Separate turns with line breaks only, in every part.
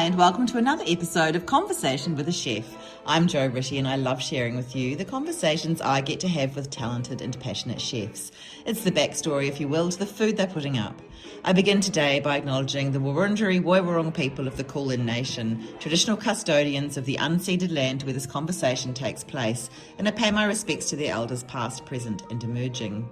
and welcome to another episode of Conversation with a Chef. I'm Jo Ritty and I love sharing with you the conversations I get to have with talented and passionate chefs. It's the backstory, if you will, to the food they're putting up. I begin today by acknowledging the Wurundjeri Woiwurrung people of the Kulin Nation, traditional custodians of the unceded land where this conversation takes place, and I pay my respects to their elders past, present and emerging.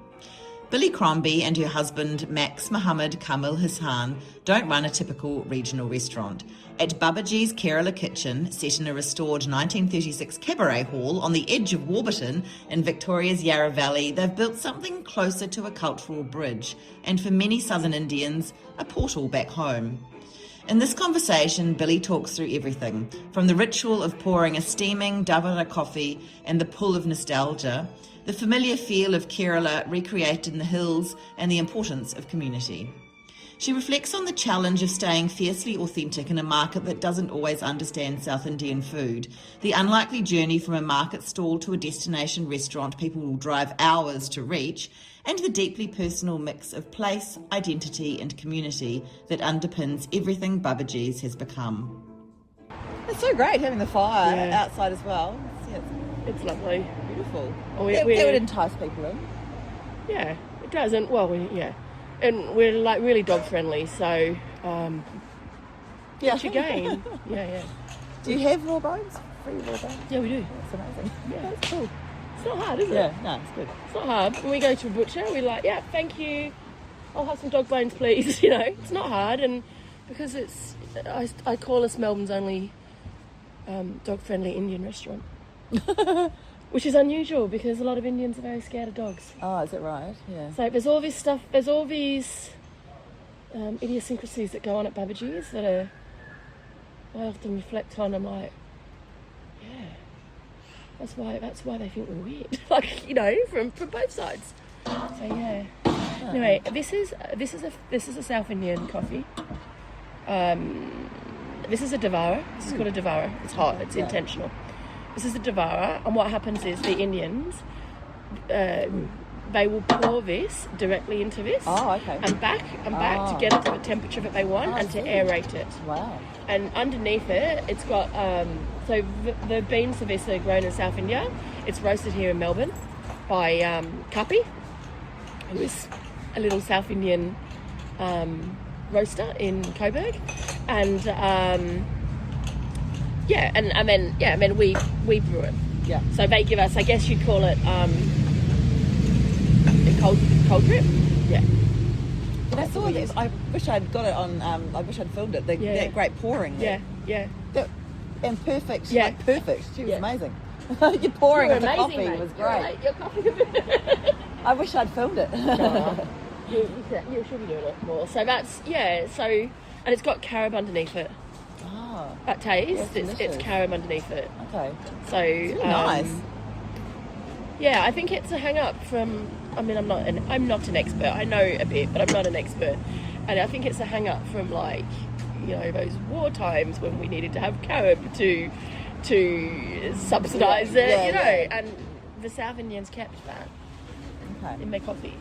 Billy Crombie and her husband Max Mohammed Kamil Hassan don't run a typical regional restaurant. At Babajis Kerala kitchen, set in a restored 1936 cabaret hall on the edge of Warburton in Victoria's Yarra Valley, they've built something closer to a cultural bridge, and for many Southern Indians, a portal back home. In this conversation, Billy talks through everything, from the ritual of pouring a steaming davara coffee and the pull of nostalgia, the familiar feel of Kerala recreated in the hills, and the importance of community. She reflects on the challenge of staying fiercely authentic in a market that doesn't always understand South Indian food, the unlikely journey from a market stall to a destination restaurant people will drive hours to reach, and the deeply personal mix of place, identity and community that underpins everything Babajis has become. It's so great having the fire outside as well.
It's lovely.
Beautiful.
Oh,
that would entice people in.
Yeah, it does. And, and we're like really dog friendly, so which again, yeah.
Do you have raw bones? Free raw bones?
Yeah, we do.
That's amazing.
Yeah, that's cool. It's not hard, is it?
Yeah, no, it's good.
It's not hard. When we go to a butcher, we're like, yeah, thank you. I'll have some dog bones, please. You know, it's not hard, and because I call us Melbourne's only dog friendly Indian restaurant. Which is unusual because a lot of Indians are very scared of dogs.
Oh, is it right? Yeah.
So there's all this stuff, there's all these idiosyncrasies that go on at Babajis that I often reflect on. I'm like, yeah, that's why they think we're weird. Like, you know, from both sides. So yeah. Anyway, this is a South Indian coffee. This is a davara. This is called a davara. It's hot. It's intentional. This is a davara, and what happens is the Indians, they will pour this directly into this, and back to get it to the temperature that they want and to aerate it.
Wow!
And underneath it, it's got so the beans for this are grown in South India. It's roasted here in Melbourne by Kapi, who is a little South Indian roaster in Coburg, and. And then we brew it.
Yeah.
So they give us, I guess you'd call it a cold drip. Yeah.
But I saw this. I wish I'd got it on. I wish I'd filmed it. That great pouring.
Yeah.
And perfect.
Yeah.
Like perfect. She was amazing. Your pouring of the coffee was great.
Your coffee.
I wish I'd filmed it.
You should be doing it more. So that's and it's got carob underneath it. That taste, it's carob underneath it.
Okay.
So
it's really nice.
Yeah, I think it's a hang up from. I mean, I'm not an expert. I know a bit, but I'm not an expert. And I think it's a hang up from like, you know, those war times when we needed to have carob to subsidise it, you know. Yeah. And the South Indians kept that in their coffee.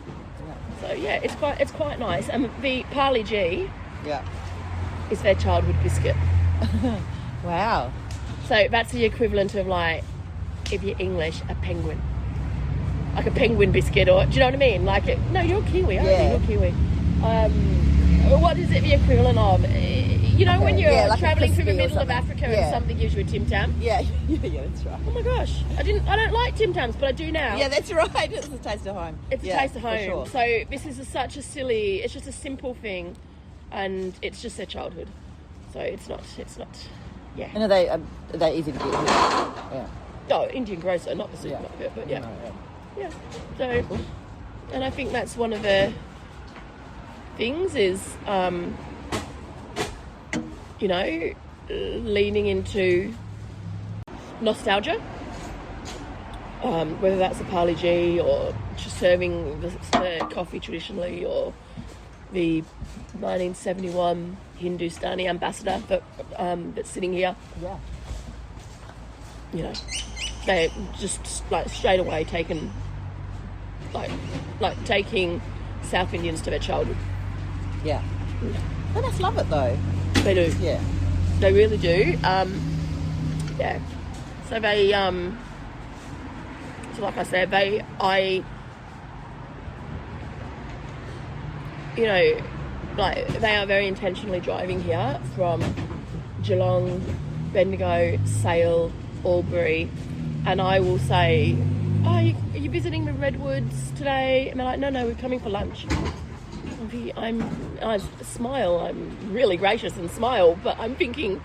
Yeah. So yeah, it's quite nice. And the Parley G. Yeah. Is their childhood biscuit.
Wow.
So that's the equivalent of, like, if you're English, a penguin. Like a penguin biscuit, or do you know what I mean? Like, no, you're Kiwi, aren't you? You're Kiwi. What is it the equivalent of? You know, when you're like travelling through the middle of Africa and something gives you a Tim Tam?
Yeah, that's right.
Oh my gosh. I don't like Tim Tams, but I do now.
Yeah, that's right. It's a taste of home.
It's a taste of home.
Sure.
So this is such a silly, it's just a simple thing. And it's just their childhood, so it's not. Yeah.
And are they easy to get? Yeah.
Oh, Indian grocer, not the supermarket, but yeah. So, and I think that's one of the things is, you know, leaning into nostalgia. Whether that's a Parley G or just serving the coffee traditionally, or the 1971 Hindustani ambassador that's sitting here.
Yeah.
You know, they're just like straight away taking South Indians to their childhood.
Yeah. They must love it though.
They do.
Yeah.
They really do. Yeah. So they, so like I said, you know, like they are very intentionally driving here from Geelong, Bendigo, Sale, Albury, and I will say, oh, are you visiting the Redwoods today? And they're like, no, we're coming for lunch. I smile, I'm really gracious and smile, but I'm thinking,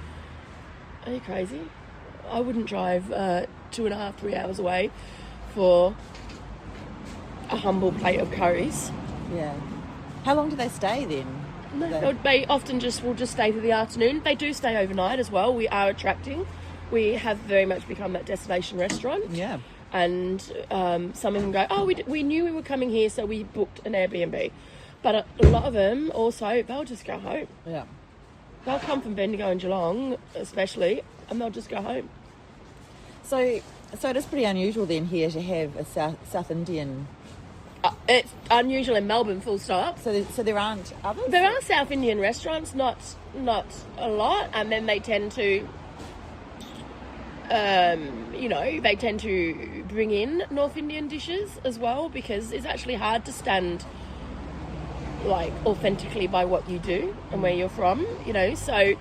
are you crazy? I wouldn't drive 2.5, 3 hours away for a humble plate of curries.
Yeah. How long do they stay then?
No, they often will just stay for the afternoon. They do stay overnight as well. We are attracting. We have very much become that destination restaurant.
Yeah.
And some of them go, oh, we knew we were coming here, so we booked an Airbnb. But a lot of them also, they'll just go home.
Yeah.
They'll come from Bendigo and Geelong, especially, and they'll just go home.
So it is pretty unusual then here to have a South Indian.
It's unusual in Melbourne, full stop.
So there aren't others?
There are South Indian restaurants, not a lot, and then they tend to, they tend to bring in North Indian dishes as well, because it's actually hard to stand like authentically by what you do and where you're from, so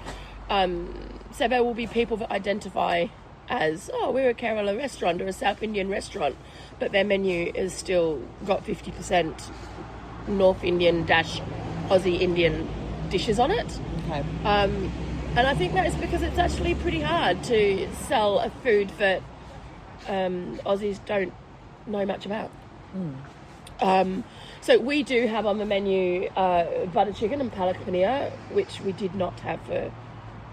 there will be people that identify as, oh, we're a Kerala restaurant or a South Indian restaurant, but their menu is still got 50% North Indian - Aussie Indian dishes on it.
Okay.
And I think that is because it's actually pretty hard to sell a food that Aussies don't know much about. So we do have on the menu butter chicken and palak paneer, which we did not have for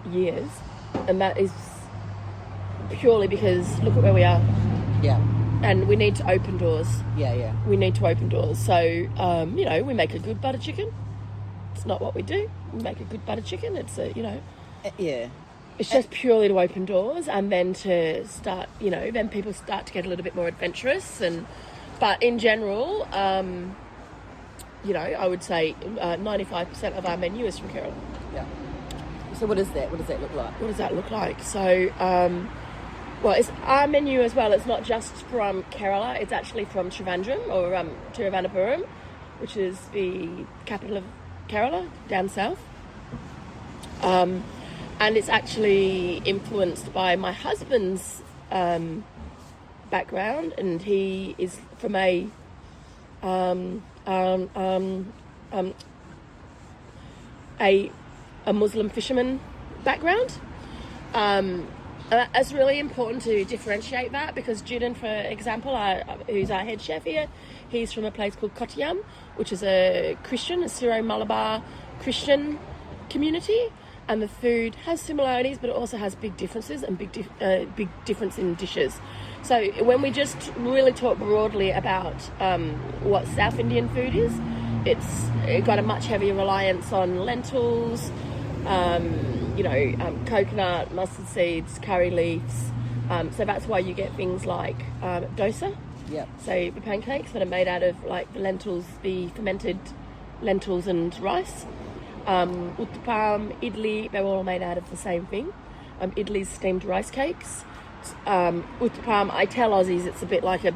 years, and that is purely because look at where we are.
Yeah.
And we need to open doors.
Yeah.
We need to open doors. So, we make a good butter chicken. It's not what we do. We make a good butter chicken. It's
Yeah.
It's just purely to open doors, and then to start, then people start to get a little bit more adventurous. But in general, I would say 95% of our menu is from Kerala.
Yeah. So what is that? What does that look like?
What does that look like? So, it's our menu as well. It's not just from Kerala. It's actually from Trivandrum or Tiruvananthapuram, which is the capital of Kerala, down south. And it's actually influenced by my husband's background, and he is from a Muslim fisherman background. It's really important to differentiate that, because Judan, for example, who's our head chef here, he's from a place called Kottayam, which is a Syro-Malabar Christian community, and the food has similarities, but it also has big differences and big difference in dishes. So when we just really talk broadly about what South Indian food is, it's got a much heavier reliance on lentils, coconut, mustard seeds, curry leaves. So that's why you get things like dosa.
Yeah.
So the pancakes that are made out of the fermented lentils and rice. Uttapam, idli, they're all made out of the same thing. Idli's steamed rice cakes. Uttapam, I tell Aussies it's a bit like a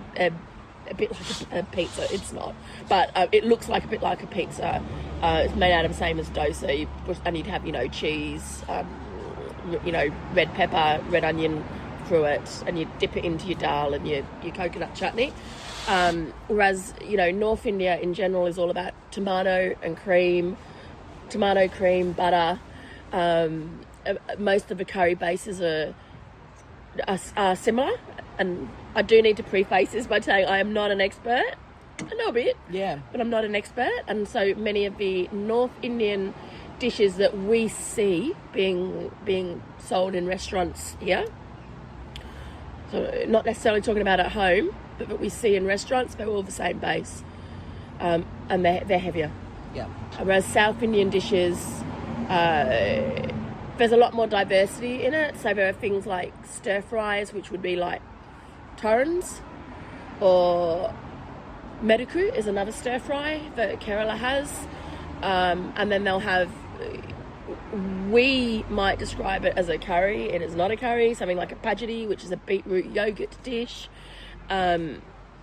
pizza. It's not, but it looks like a bit like a pizza. It's made out of the same as dosa, and you'd have you know, red pepper, red onion through it, and you dip it into your dal and your coconut chutney. Whereas North India in general is all about tomato cream, butter. Most of the curry bases are similar, and I do need to preface this by saying I am not an expert. I know a bit, but I'm not an expert, and so many of the North Indian dishes that we see being sold in restaurants here, so not necessarily talking about at home, but what we see in restaurants, they're all the same base, and they're heavier.
Yeah.
Whereas South Indian dishes, there's a lot more diversity in it. So there are things like stir fries, which would be like torrens, or mediku is another stir fry that Kerala has, and then they'll have we might describe it as a curry. It is not a curry. Something like a Babajis, which is a beetroot yogurt dish. So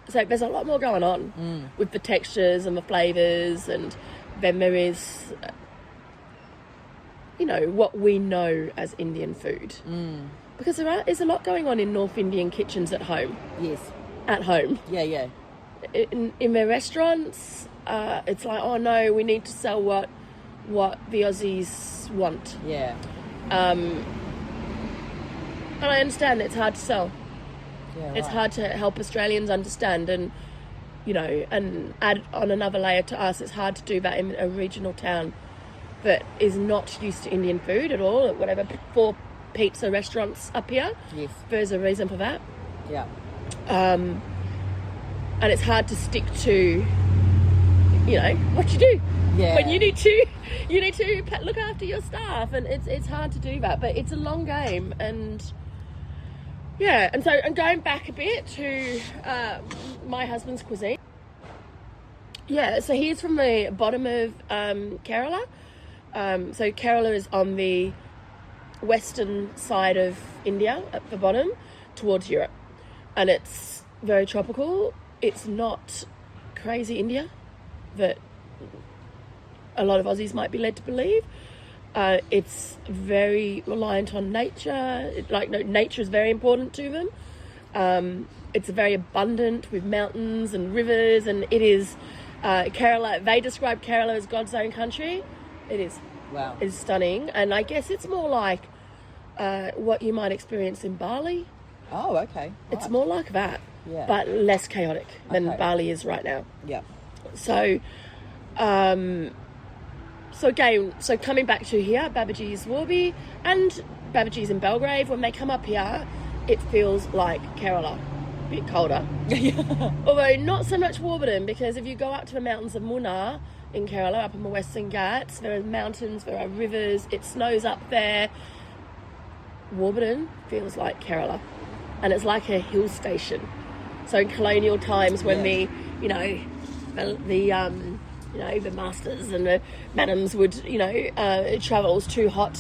there's a lot more going on with the textures and the flavours, and then there is, what we know as Indian food. Because there is a lot going on in North Indian kitchens at home.
Yes.
At home.
Yeah.
In their restaurants, it's like, oh no, we need to sell what the Aussies want.
Yeah.
And I understand it's hard to sell.
Yeah, right.
It's hard to help Australians understand, and and add on another layer to us. It's hard to do that in a regional town that is not used to Indian food at all. Whatever, 4 pizza restaurants up here.
Yes.
There's a reason for that.
Yeah.
And it's hard to stick to, what you do.
Yeah.
When you need to look after your staff, and it's hard to do that. But it's a long game, and yeah. And so, and going back a bit to my husband's cuisine. Yeah, so he's from the bottom of Kerala. So Kerala is on the western side of India, at the bottom, towards Europe. And it's very tropical. It's not crazy India that a lot of Aussies might be led to believe. It's very reliant on nature. Nature is very important to them. It's very abundant with mountains and rivers, and it is Kerala. They describe Kerala as God's own country. It is.
Wow.
It's stunning, and I guess it's more like what you might experience in Bali.
Oh, okay.
It's
Right.
more like that, but less chaotic than Bali is right now.
Yeah.
So, so coming back to here, Babajis Warby and Babajis in Belgrave, when they come up here, it feels like Kerala, a bit colder. Although not so much Warburton, because if you go up to the mountains of Munnar in Kerala, up in the Western Ghats, there are mountains, there are rivers, it snows up there. Warburton feels like Kerala, and it's like a hill station. So in colonial times, when the masters and the madams would, travel, it was too hot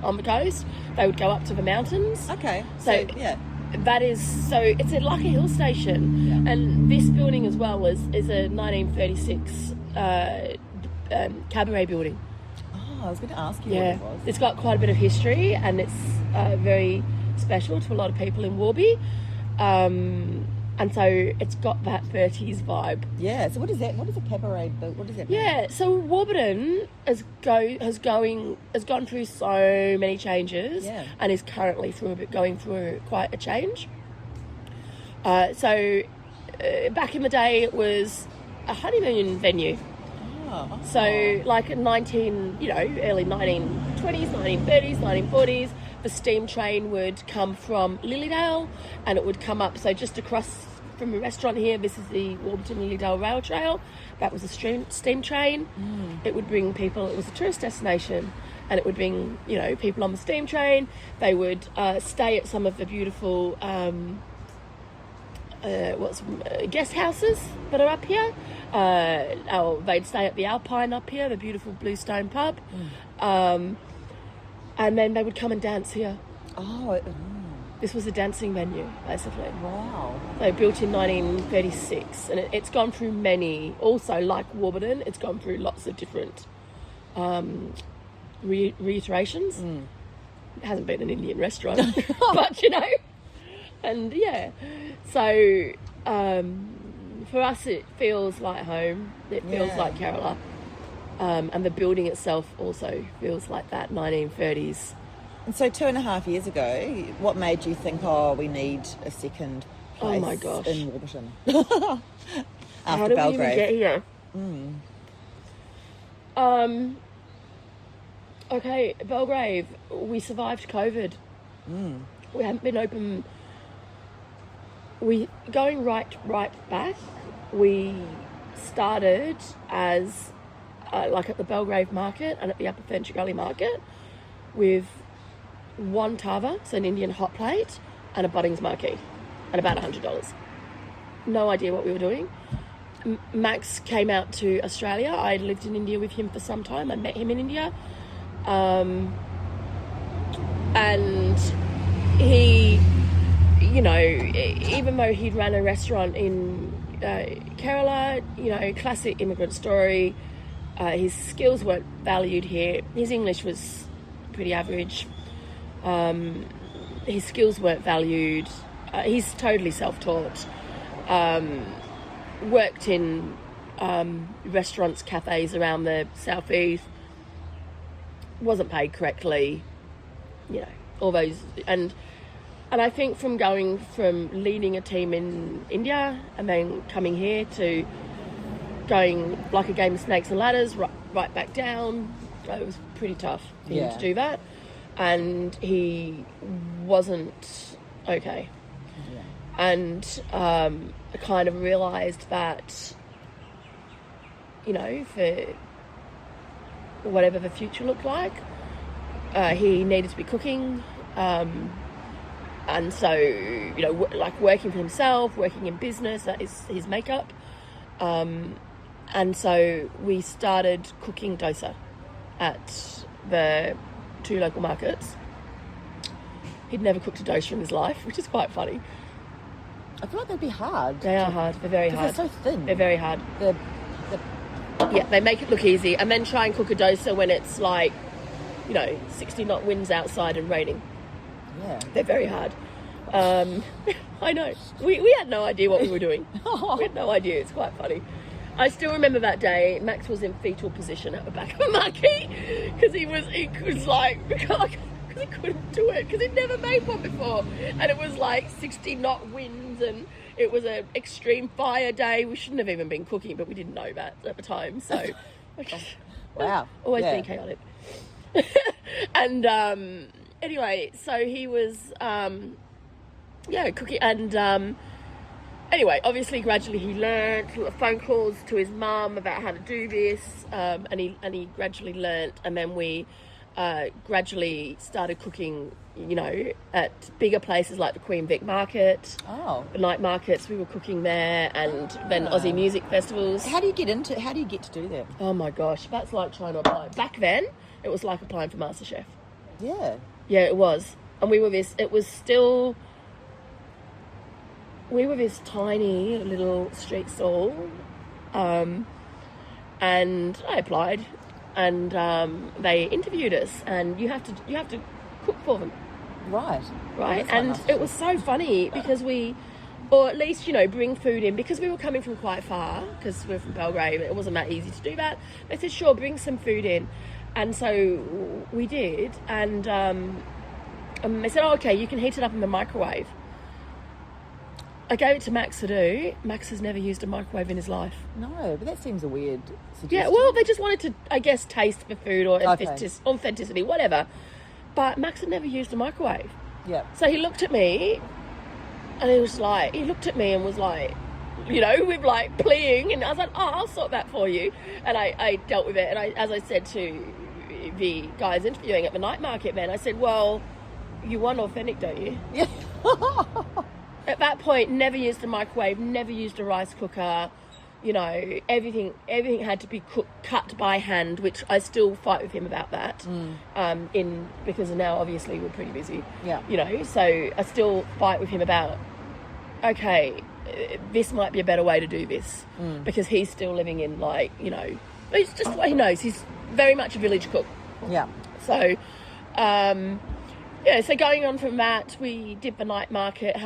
on the coast, they would go up to the mountains.
Okay.
So that is, so it's like a hill station. Yeah. And this building as well is a 1936 cabaret building.
Oh, I was going to ask you
what
it was.
It's got quite a bit of history, and it's very special to a lot of people in Warby. And so it's got that 30s vibe.
Yeah, so what is that? What is a cabaret? What does that mean?
Yeah, so Warburton has gone through so many changes, and is currently going through quite a change. So back in the day, it was a honeymoon venue.
Oh.
So like early 1920s, 1930s, 1940s, the steam train would come from Lilydale, and it would come up. So just across from a restaurant here, this is the Warburton Lilydale Rail Trail. That was a steam train. It would bring people. It was a tourist destination, and it would bring people on the steam train. They would stay at some of the beautiful guest houses that are up here. They'd stay at the Alpine up here, the beautiful Bluestone pub, and then they would come and dance here. This was a dancing venue, basically.
Wow.
They built in 1936, and it's gone through many. Also, like Warburton, it's gone through lots of different reiterations. It hasn't been an Indian restaurant, but and yeah. So for us, it feels like home. It feels like Kerala, and the building itself also feels like that 1930s.
And so 2.5 years ago, what made you think, we need a second place
oh my gosh.
in Warburton?
How did
Belgrave.
we even get here? Okay, Belgrave, we survived COVID. We haven't been open. Going right back, we started as like at the Belgrave market and at the Upper Fenchurch Gully market with one tava, so an Indian hot plate, and a Bunnings marquee, and about $100. No idea what we were doing. Max came out to Australia. I lived in India with him for some time. I met him in India. And he, you know, even though he'd ran a restaurant in Kerala, you know, classic immigrant story, his skills weren't valued here. His English was pretty average. His skills weren't valued. He's totally self-taught. Worked in restaurants, cafes around the southeast. Wasn't paid correctly. You know, all those, and I think from going from leading a team in India and then coming here to going like a game of snakes and ladders, right back down, it was pretty tough for him to do that, and he wasn't okay. Yeah. And I kind of realised that, you know, for whatever the future looked like, he needed to be cooking, and so, you know, like working for himself, working in business, that is his makeup, and so we started cooking dosa at the 2 local markets. He'd never cooked a dosa in his life, which is quite funny.
I feel like they'd be hard.
They are hard. They're very hard.
They're so thin.
They're very hard. Yeah, they make it look easy, and then try and cook a dosa when it's like, you know, 60 knot winds outside and raining.
Yeah.
They're very hard. I know. We had no idea what we were doing. We had no idea. It's quite funny. I still remember that day. Max was in fetal position at the back of a marquee because he was like, because he couldn't do it because he'd never made one before, and it was like 60 knot winds, and it was an extreme fire day. We shouldn't have even been cooking, but we didn't know that at the time. So,
wow,
always been chaotic. And anyway, so he was cooking, and anyway, obviously gradually he learnt phone calls to his mum about how to do this, and he gradually learnt, and then we gradually started cooking, you know, at bigger places like the Queen Vic Market, the night markets. We were cooking there, and then Aussie music festivals. How do you get to do that? Oh my gosh, that's like trying to apply. Back then, it was like applying for MasterChef.
Yeah,
it was, and we were this tiny little street stall, and I applied. And they interviewed us, and you have to cook for them, right? And it was so funny because or at least, you know, bring food in, because we were coming from quite far, because we were from Belgrade. It wasn't that easy to do that. They said, sure, bring some food in, and so we did. And they said, oh, okay, you can heat it up in the microwave. I gave it to Max to do. Max has never used a microwave in his life.
No, but that seems a weird suggestion.
Yeah, well, they just wanted to, I guess, taste the food or authenticity, whatever. But Max had never used a microwave.
Yeah.
So he looked at me, and he was like, you know, with like pleading, and I was like, oh, I'll sort that for you. And I dealt with it, and as I said to the guys interviewing at the night market then, I said, well, you want authentic, don't you? Yeah. At that point, never used a microwave, never used a rice cooker. You know, everything had to be cut by hand, which I still fight with him about that. Because now obviously we're pretty busy. Yeah. You know, so I still fight with him about, okay, this might be a better way to do this, because he's still living in, like, you know, it's just what he knows. He's very much a village cook. Yeah. So, so going on from that, we did the night market.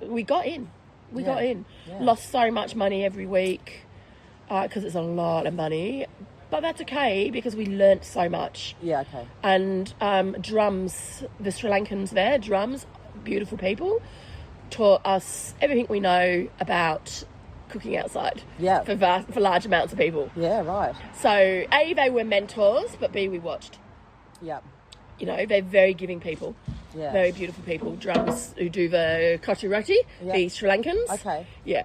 We got in. Yeah. Lost so much money every week, because it's a lot of money. But that's okay, because we learnt so much. Yeah, okay. And drums, the Sri Lankans there, beautiful people, taught us everything we know about cooking outside. Yeah. For large amounts of people. Yeah, right. So, A, they were mentors, but B, we watched. Yeah. You know, they're very giving people. Yeah. Very beautiful people. Drums who do the koti roti, the Sri Lankans. Okay. Yeah.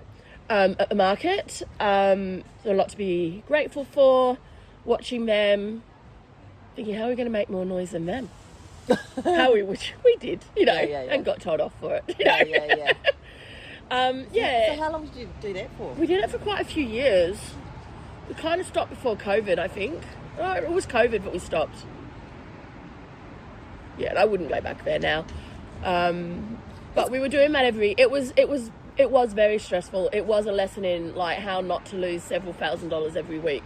At the market. So a lot to be grateful for. Watching them, thinking, how are we going to make more noise than them? Which we did, you know, and got told off for it. You know? So
how long did you do that for?
We did it for quite a few years. We kind of stopped before COVID, I think. Oh, it was COVID, but we stopped. Yeah, and I wouldn't go back there now. But we were doing that it was very stressful. It was a lesson in like how not to lose several $1,000s every week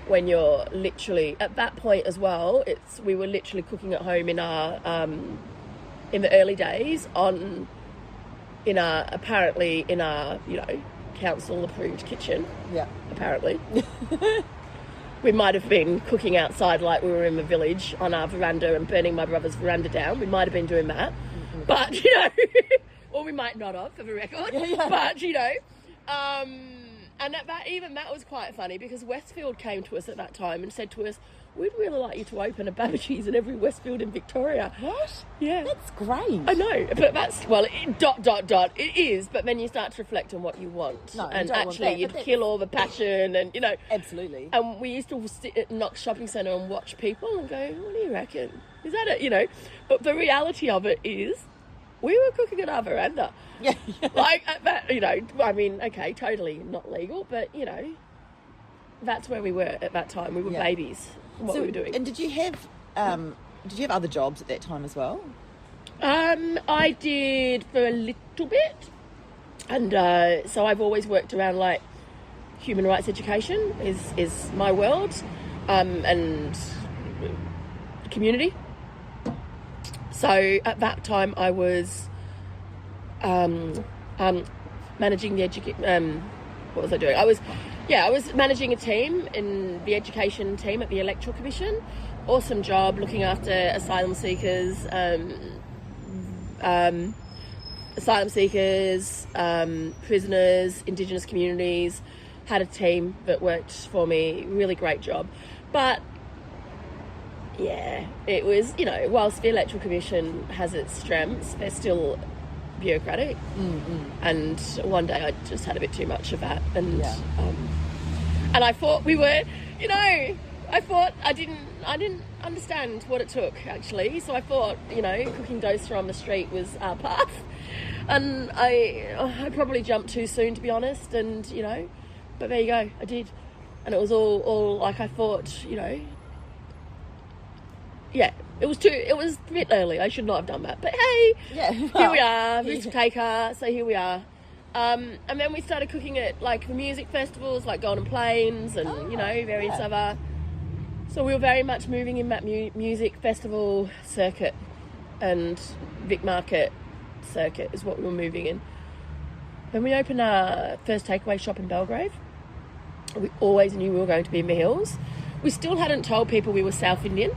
when you're literally at that point as well. We were literally cooking at home in our in the early days in our council approved kitchen.
Yeah.
Apparently. We might have been cooking outside like we were in the village on our veranda and burning my brother's veranda down. We might have been doing that. Mm-hmm. But, or we might not have, for the record. Yeah. But, and that was quite funny because Westfield came to us at that time and said to us, we'd really like you to open a Babajis in every Westfield in Victoria.
What?
Yeah.
That's great.
I know, but it is, but then you start to reflect on what you want.
No,
and actually you'd kill all the passion and,
Absolutely.
And we used to sit at Knox Shopping Centre and watch people and go, what do you reckon? Is that it, But the reality of it is we were cooking at our veranda.
Yeah.
Like, okay, totally not legal, but, that's where we were at that time. We were babies. What we were doing.
And did you have other jobs at that time as well?
I did for a little bit, and so I've always worked around like human rights education is my world, and community. So at that time I was managing the what was I doing? I was managing a team in the education team at the Electoral Commission. Awesome job looking after asylum seekers, prisoners, Indigenous communities. Had a team that worked for me. Really great job. But yeah, it was, whilst the Electoral Commission has its strengths, they're still bureaucratic. Mm-hmm. And one day I just had a bit too much of that, and and I thought we were, I didn't understand what it took actually. So I thought, cooking dosa on the street was our path, and I probably jumped too soon, to be honest. And but there you go, I did, and it was all like I thought, yeah. It was a bit early. I should not have done that. But hey, here we are, risk taker, so here we are. And then we started cooking at like the music festivals like Golden Plains and, various other. So we were very much moving in that music festival circuit, and Vic Market circuit is what we were moving in. When we opened our first takeaway shop in Belgrave, we always knew we were going to be in the hills. We still hadn't told people we were South Indian.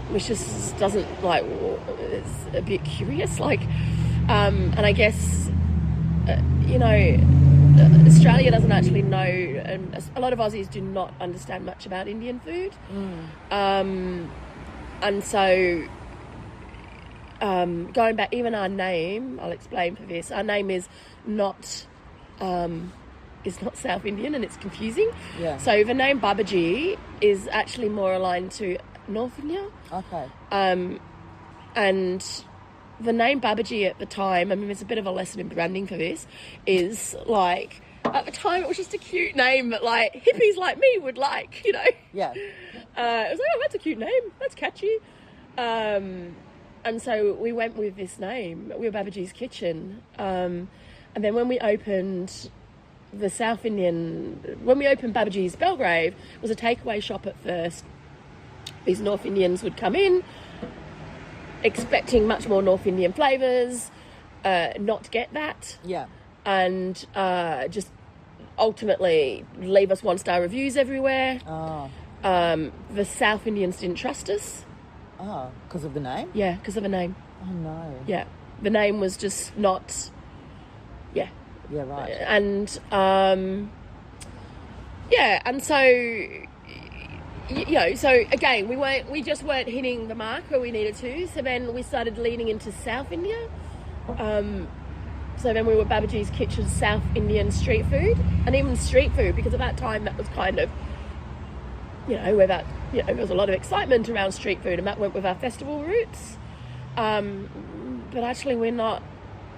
Which just doesn't it's a bit curious, and I guess Australia doesn't actually know, and a lot of Aussies do not understand much about Indian food. And so going back, even our name, I'll explain for this, our name is not South Indian, and it's confusing. Yeah. So the name Babaji is actually more aligned to North India.
Okay.
And the name Babaji at the time, there's a bit of a lesson in branding for this, is like, at the time it was just a cute name that like hippies like me would like,
Yeah.
It was like, oh, that's a cute name. That's catchy. And so we went with this name. We were Babaji's Kitchen. And then when we opened Babaji's Belgrave, it was a takeaway shop at first. These North Indians would come in, expecting much more North Indian flavours, not get that.
Yeah.
And just ultimately leave us 1-star reviews everywhere.
Oh.
The South Indians didn't trust us.
Oh, because of the name?
Yeah, because of the name.
Oh, no.
Yeah. The name was just not... Yeah.
Yeah, right.
And, and so... so again, we just weren't hitting the mark where we needed to. So then we started leaning into South India. So then we were Babaji's Kitchen, South Indian street food, and even street food, because at that time that was kind of, where that, there was a lot of excitement around street food, and that went with our festival roots. But actually we're not,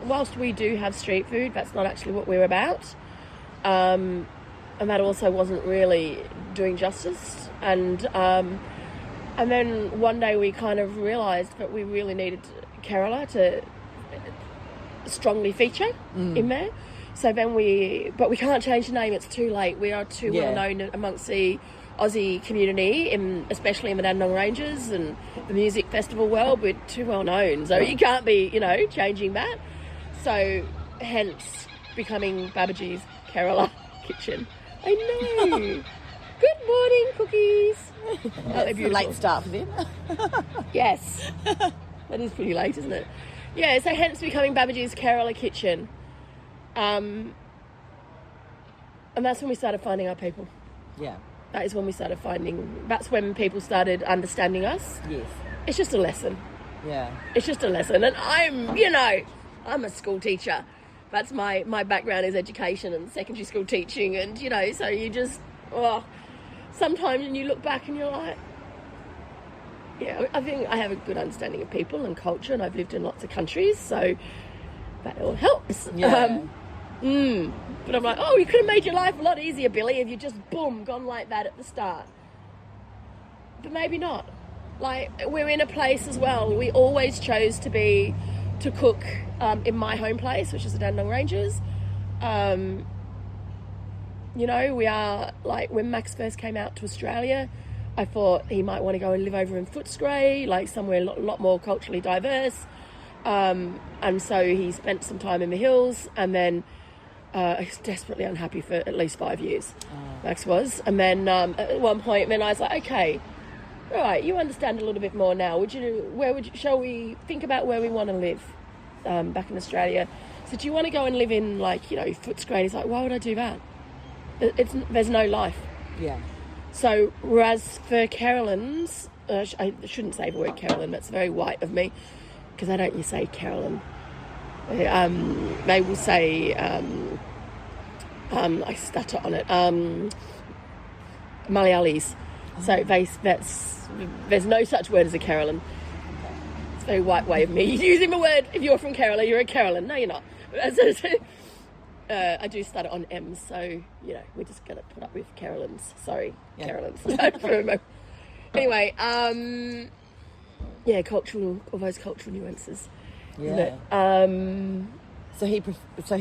whilst we do have street food, that's not actually what we're about. And that also wasn't really doing justice. And And then one day we kind of realised that we really needed Kerala to strongly feature in there. So then but we can't change the name, it's too late. We are too well known amongst the Aussie community, especially in the Dandenong Ranges and the music festival world. We're too well known, so you can't be, changing that. So hence becoming Babajis Kerala Kitchen. I know. Good morning, cookies.
It's a late start for them.
Yes. That is pretty late, isn't it? Yeah, so hence becoming Babajis Kerala Kitchen. And that's when we started finding our people.
Yeah.
That's when people started understanding us.
Yes.
It's just a lesson.
Yeah.
It's just a lesson. And I'm a school teacher. That's my background is education and secondary school teaching. And, so you just, sometimes when you look back and you're like, yeah, I think I have a good understanding of people and culture, and I've lived in lots of countries, so that all helps.
Yeah.
But I'm like, you could have made your life a lot easier, Billy, if you just, boom, gone like that at the start. But maybe not. Like, we're in a place as well. We always chose to cook in my home place, which is the Dandenong Ranges. We are, like, when Max first came out to Australia, I thought he might want to go and live over in Footscray, like somewhere a lot more culturally diverse. And so he spent some time in the hills, and then he was desperately unhappy for at least 5 years. Max was. And then at one point, I was like, okay, all right, you understand a little bit more now. Shall we think about where we want to live back in Australia? So do you want to go and live in, Footscray? He's like, why would I do that? There's no life.
Yeah.
So, whereas for Carolans, I shouldn't say the word Carolyn, that's very white of me, because they don't say Carolyn. They will say, I stutter on it, Malayalis. So there's no such word as a Carolyn. It's a very white way of me using the word. If you're from Kerala, you're a Carolyn. No, you're not. I do stutter on M's, so, we're just going to put up with Carolyns. Sorry, yeah. Carolyns. Anyway, all those cultural nuances.
Yeah. So he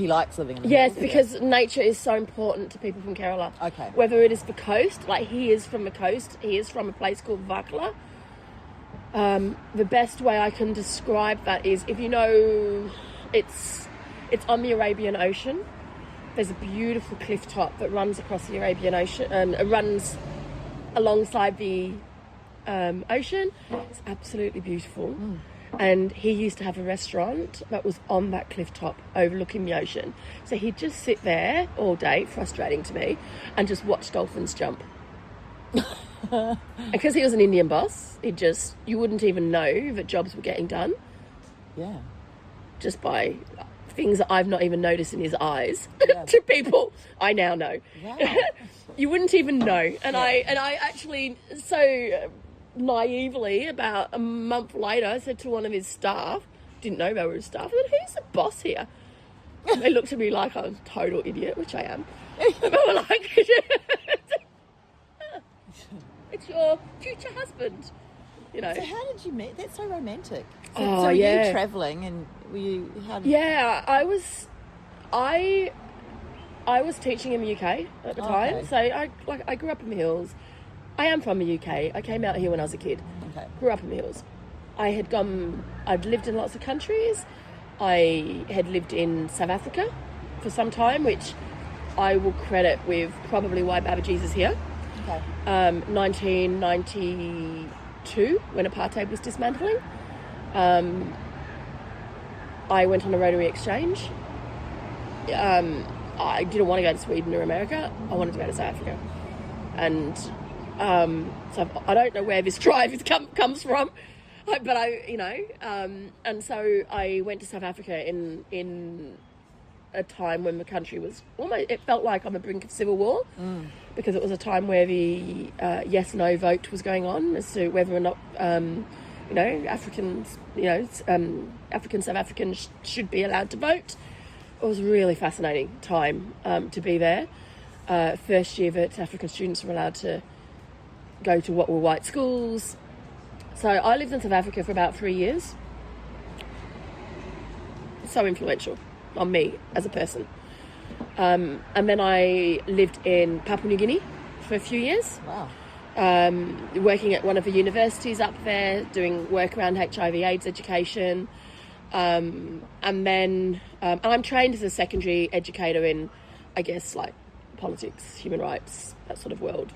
likes living in the
Yes,
hills,
because nature is so important to people from Kerala.
Okay.
Whether it is the coast, like he is from the coast, he is from a place called Vakla. The best way I can describe that is, if it's on the Arabian Ocean. There's a beautiful cliff top that runs across the Arabian Ocean and runs alongside the ocean. It's absolutely beautiful. And he used to have a restaurant that was on that cliff top overlooking the ocean. So he'd just sit there all day, frustrating to me, and just watch dolphins jump. Because he was an Indian boss, you wouldn't even know that jobs were getting done.
Yeah. Just
by things that I've not even noticed in his eyes. To people I now know.
Wow.
You wouldn't even know. And I actually so naively, about a month later, I said to one of his staff, didn't know they were his staff, I said, who's the boss here? And they looked at me like I was a total idiot, which I am. And they were like, it's your future husband. So
how did you meet? That's so romantic. So
were
you travelling, and were you?
Yeah, I was teaching in the UK at the time.
Okay.
So I grew up in the hills. I am from the UK. I came out here when I was a kid.
Okay.
Grew up in the hills. I'd lived in lots of countries. I had lived in South Africa for some time, which I will credit with probably why Babajis is here.
Okay.
1992, when apartheid was dismantling. I went on a Rotary exchange. I didn't want to go to Sweden or America. I wanted to go to South Africa. And so I don't know where this drive comes from, but and so I went to South Africa in a time when the country was it felt like on the brink of civil war, because it was a time where the yes/no vote was going on as to whether or not Africans, African South Africans should be allowed to vote. It was a really fascinating time to be there. First year that African students were allowed to go to what were white schools. So I lived in South Africa for about 3 years. So influential on me as a person. And then I lived in Papua New Guinea for a few years.
Wow.
Working at one of the universities up there, doing work around HIV/AIDS education. And then I'm trained as a secondary educator in, I guess, like politics, human rights, that sort of world.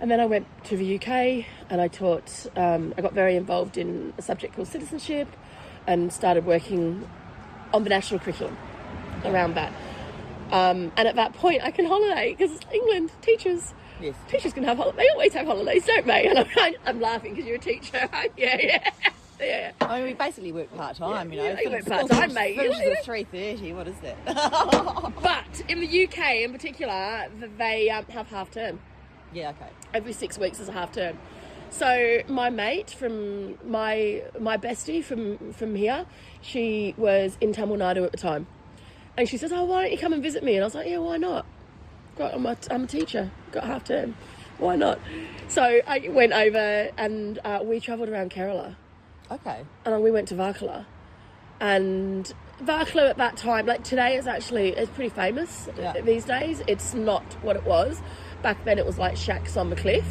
And then I went to the UK and I taught, I got very involved in a subject called citizenship and started working on the national curriculum around that. And at that point I can holiday because England, teachers can have holidays. They always have holidays, don't they? And I'm laughing because you're a teacher. Yeah.
I mean, we basically work part-time, you know.
You work part-time, mate.
Finishes at 3:30, what is that?
But in the UK in particular, they have half term.
Yeah, okay.
Every 6 weeks is a half term. So my mate from my bestie from here, she was in Tamil Nadu at the time. And she says, oh, why don't you come and visit me? And I was like, yeah, why not? I'm a teacher, got half term. Why not? So I went over and we travelled around Kerala.
Okay.
And we went to Varkala. And Varkala at that time, like today it's pretty famous these days. It's not what it was. Back then it was like shacks on the cliff.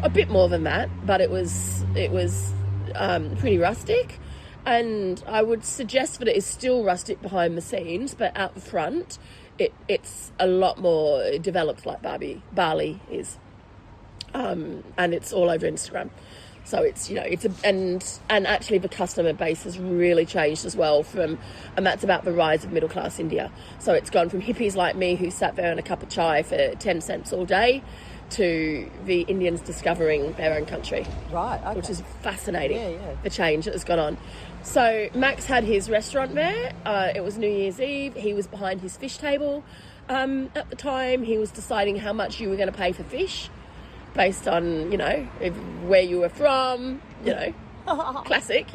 A bit more than that, but it was pretty rustic. And I would suggest that it is still rustic behind the scenes, but out the front, it's a lot more developed like Bali is. And it's all over Instagram. So it's, and actually the customer base has really changed as well and that's about the rise of middle class India. So it's gone from hippies like me who sat there on a cup of chai for 10 cents all day to the Indians discovering their own country.
Right, okay.
Which is fascinating,
yeah.
the change that has gone on. So Max had his restaurant there. It was New Year's Eve. He was behind his fish table. At the time, he was deciding how much you were going to pay for fish based on, where you were from, classic,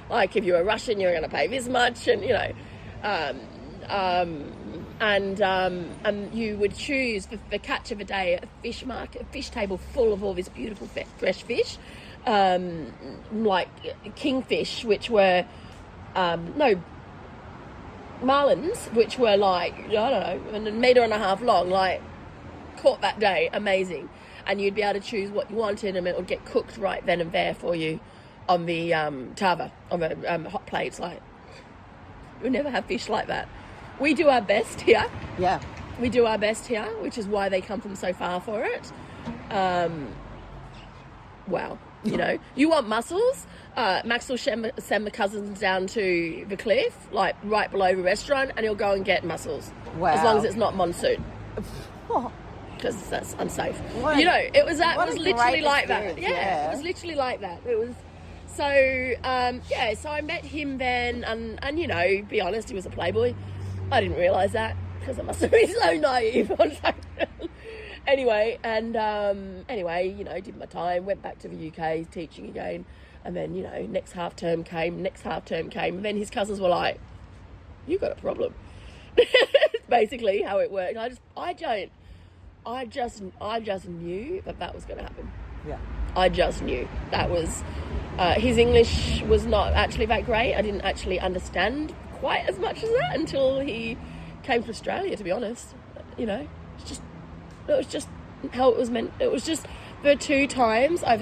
like if you were Russian, you were going to pay this much, and, and you would choose the catch of a day at a fish market, a fish table full of all this beautiful fresh fish, like kingfish, which were, marlins, which were like, I don't know, a metre and a half long, like caught that day, amazing. And you'd be able to choose what you wanted and it would get cooked right then and there for you on the tava, on the hot plates. Like, we never have fish like that. We do our best here.
Yeah.
We do our best here, which is why they come from so far for it. Wow. You want mussels? Max will send the cousins down to the cliff, like right below the restaurant, and he'll go and get mussels.
Wow.
As long as it's not monsoon. Because that's unsafe. It was literally like that. Yeah, it was literally like that. It was so so I met him then, and be honest, he was a playboy. I didn't realise that because I must have been so naive. Anyway, did my time, went back to the UK teaching again, and then next half term came, and then his cousins were like, "You got a problem." Basically, how it worked. I just knew that was going to happen.
Yeah.
I just knew. That was... his English was not actually that great. I didn't actually understand quite as much as that until he came to Australia, to be honest. It was just how it was meant. It was just the 2 times I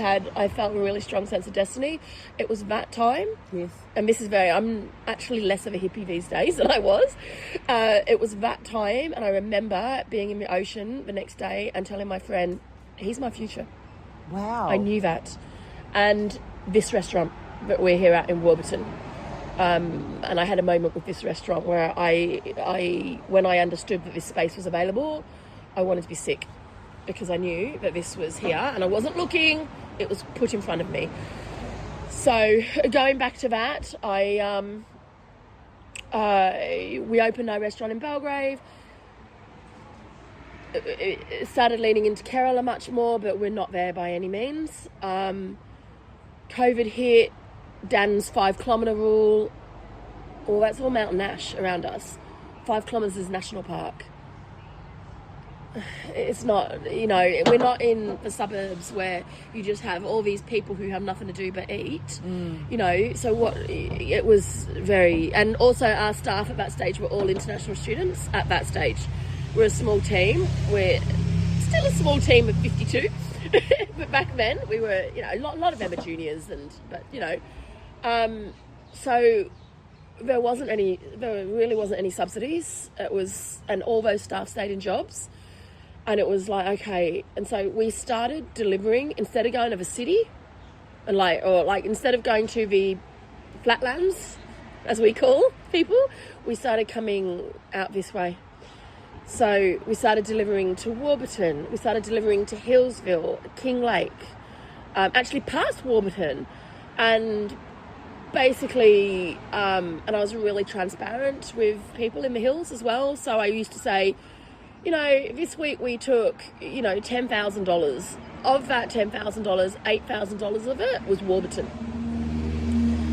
felt a really strong sense of destiny. It was that time.
Yes.
And this is I'm actually less of a hippie these days than I was. It was that time, and I remember being in the ocean the next day and telling my friend, he's my future.
Wow.
I knew that. And this restaurant that we're here at in Warburton, and I had a moment with this restaurant where when I understood that this space was available, I wanted to be sick because I knew that this was here and I wasn't looking. It was put in front of me. So going back to that, we opened our restaurant in Belgrave. It started leaning into Kerala much more, but we're not there by any means. COVID hit, Dan's 5 kilometre rule. That's all mountain ash around us. 5 kilometres is national park. it's not, you know, we're not in the suburbs where you just have all these people who have nothing to do but eat, you know. So it was very, and also our staff at that stage were all international students at that stage. We're a small team. We're still a small team of 52, but back then we were, you know, a lot of them are juniors, but you know, so there really wasn't any subsidies. It was, and all those staff stayed in jobs. And it was like, okay. And so we started delivering, instead of going to the city, and instead of going to the flatlands, as we call people, we started coming out this way. So we started delivering to Warburton. We started delivering to Hillsville, Kinglake, actually past Warburton. And basically, and I was really transparent with people in the hills as well. So I used to say, you know, this week we took, you know, $10,000. Of that $10,000, $8,000 of it was Warburton.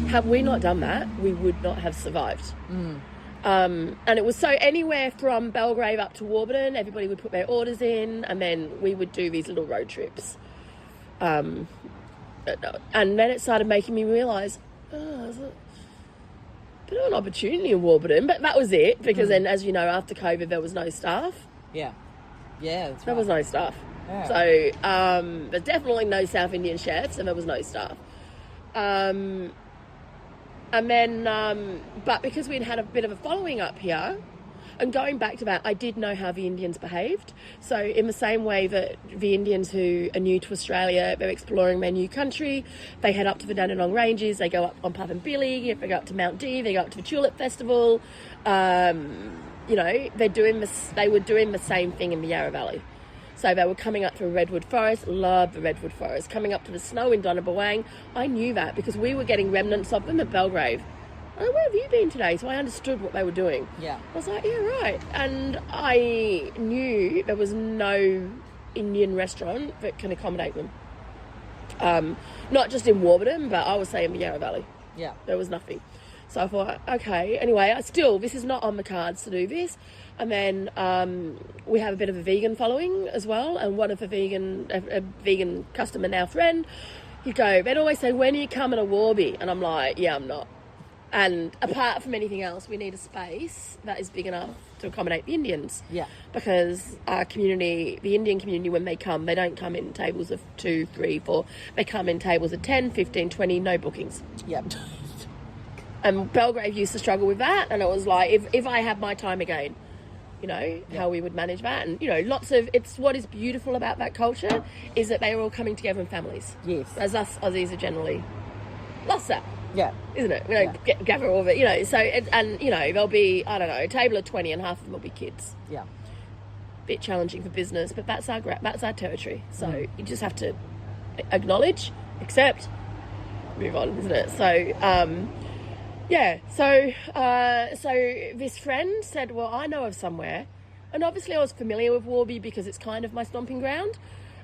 Had we not done that, we would not have survived. And it was so anywhere from Belgrave up to Warburton, everybody would put their orders in, and then we would do these little road trips. And then it started making me realise, there's a bit of an opportunity in Warburton, but that was it, because then, as you know, after COVID, there was no staff.
Yeah, that's right.
There was no staff.
Yeah.
So there's definitely no South Indian chefs, and there was no staff. And then, but because we'd had a bit of a following up here, and going back to that, I did know how the Indians behaved. So in the same way that the Indians who are new to Australia, they're exploring their new country, they head up to the Dandenong Ranges, they go up on Pathumbilly, they go up to Mount D, they go up to the Tulip Festival. You know, they were doing the same thing in the Yarra Valley. So they were coming up to the Redwood Forest, loved the Redwood Forest, coming up to the snow in Donnabawang. I knew that because we were getting remnants of them at Belgrave. Oh, where have you been today? So I understood what they were doing.
Yeah.
I was like, yeah, right. And I knew there was no Indian restaurant that can accommodate them. Not just in Warburton, but I would say in the Yarra Valley.
Yeah.
There was nothing. So I thought, okay, anyway, this is not on the cards to do this. And then we have a bit of a vegan following as well. And one of the a vegan customer, now friend, they'd always say, when are you coming to Warby? And I'm like, yeah, I'm not. And apart from anything else, we need a space that is big enough to accommodate the Indians.
Yeah.
Because our community, the Indian community, when they come, they don't come in tables of 2, 3, 4. They come in tables of 10, 15, 20, no bookings.
Yep.
And Belgrave used to struggle with that, and it was like, if I had my time again, you know, how we would manage that. And, you know, it's what is beautiful about that culture is that they are all coming together in families.
Yes.
As us Aussies are generally lost that.
Yeah.
Isn't it? We don't gather all of it, you know. So, and, you know, there'll be, I don't know, a table of 20 and half of them will be kids.
Yeah.
Bit challenging for business, but that's our territory. So you just have to acknowledge, accept, move on, isn't it? So, so this friend said, well, I know of somewhere. And obviously I was familiar with Warby because it's kind of my stomping ground.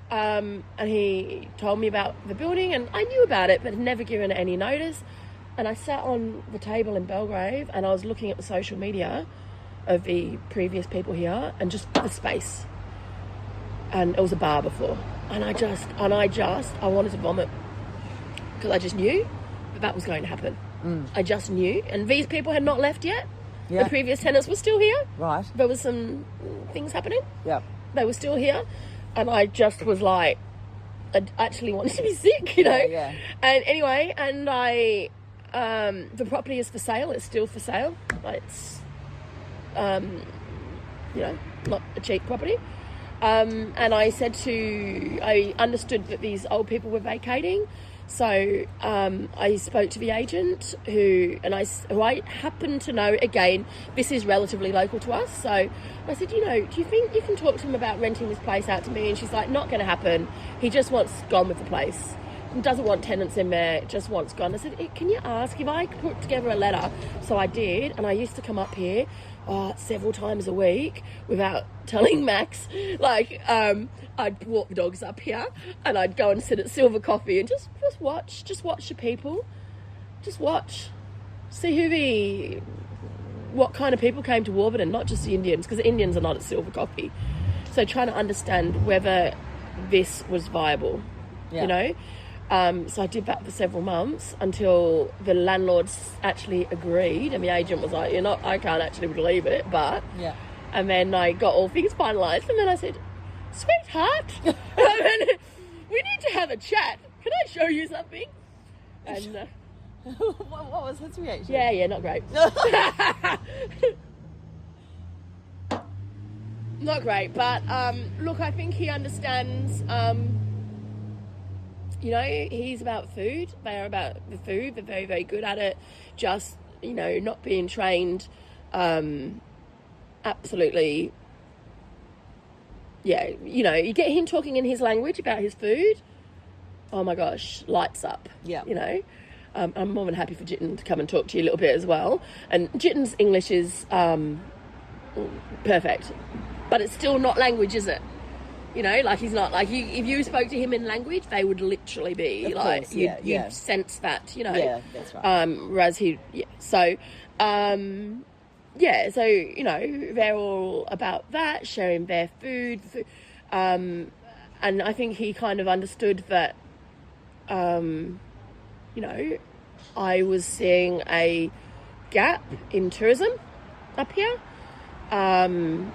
And he told me about the building, and I knew about it, but had never given it any notice. And I sat on the table in Belgrave, and I was looking at the social media of the previous people here, and just the space. And it was a bar before. And I wanted to vomit. Because I just knew that was going to happen. I just knew. And these people had not left yet. Yeah. The previous tenants were still here.
Right.
There was some things happening.
Yeah.
They were still here. And I just was like, I actually wanted to be sick, you know.
Yeah.
And anyway, and the property is for sale. It's still for sale. It's, you know, not a cheap property. And I understood that these old people were vacating. So I spoke to the agent who I happen to know, again, this is relatively local to us. So I said, you know, do you think you can talk to him about renting this place out to me? And she's like, not going to happen. He just wants gone with the place. He doesn't want tenants in there, just wants gone. I said, can you ask if I put together a letter? So I did, and I used to come up here several times a week without telling Max. Like, I'd walk the dogs up here, and I'd go and sit at Silver Coffee and just watch the people. Just watch. See what kind of people came to Warburton, not just the Indians, because the Indians are not at Silver Coffee. So trying to understand whether this was viable, you know. So I did that for several months until the landlords actually agreed, and the agent was like, I can't actually believe it, but and then I got all things finalised, and then I said, sweetheart, we need to have a chat. Can I show you something? And
what was his reaction?
Yeah, not great. Not great, but look, I think he understands. He's about food. They are about the food. They're very, very good at it. Just, not being trained. Absolutely. Yeah, you get him talking in his language about his food. Oh my gosh, lights up.
Yeah.
I'm more than happy for Jitten to come and talk to you a little bit as well. And Jitten's English is perfect, but it's still not language, is it? He's not like if you spoke to him in language, they would literally be you'd sense that,
Yeah, that's right.
Whereas so they're all about that, sharing their food, and I think he kind of understood that, I was seeing a gap in tourism up here. I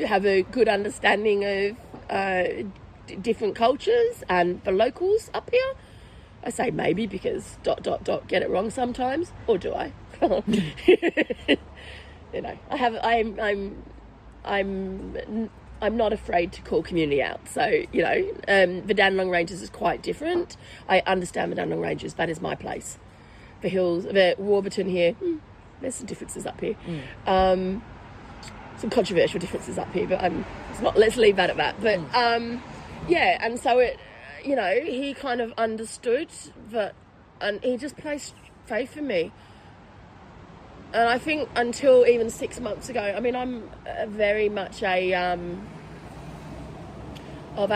have a good understanding of different cultures and the locals up here. I say maybe because ... get it wrong sometimes, or do I? I'm not afraid to call community out. So, the Dandenong Ranges is quite different. I understand the Dandenong Ranges. That is my place. The hills, the Warburton here, there's some differences up here. Some controversial differences up here, but let's leave that at that. But, and so it, he kind of understood that, and he just placed faith in me. And I think until even 6 months ago, I'm very much that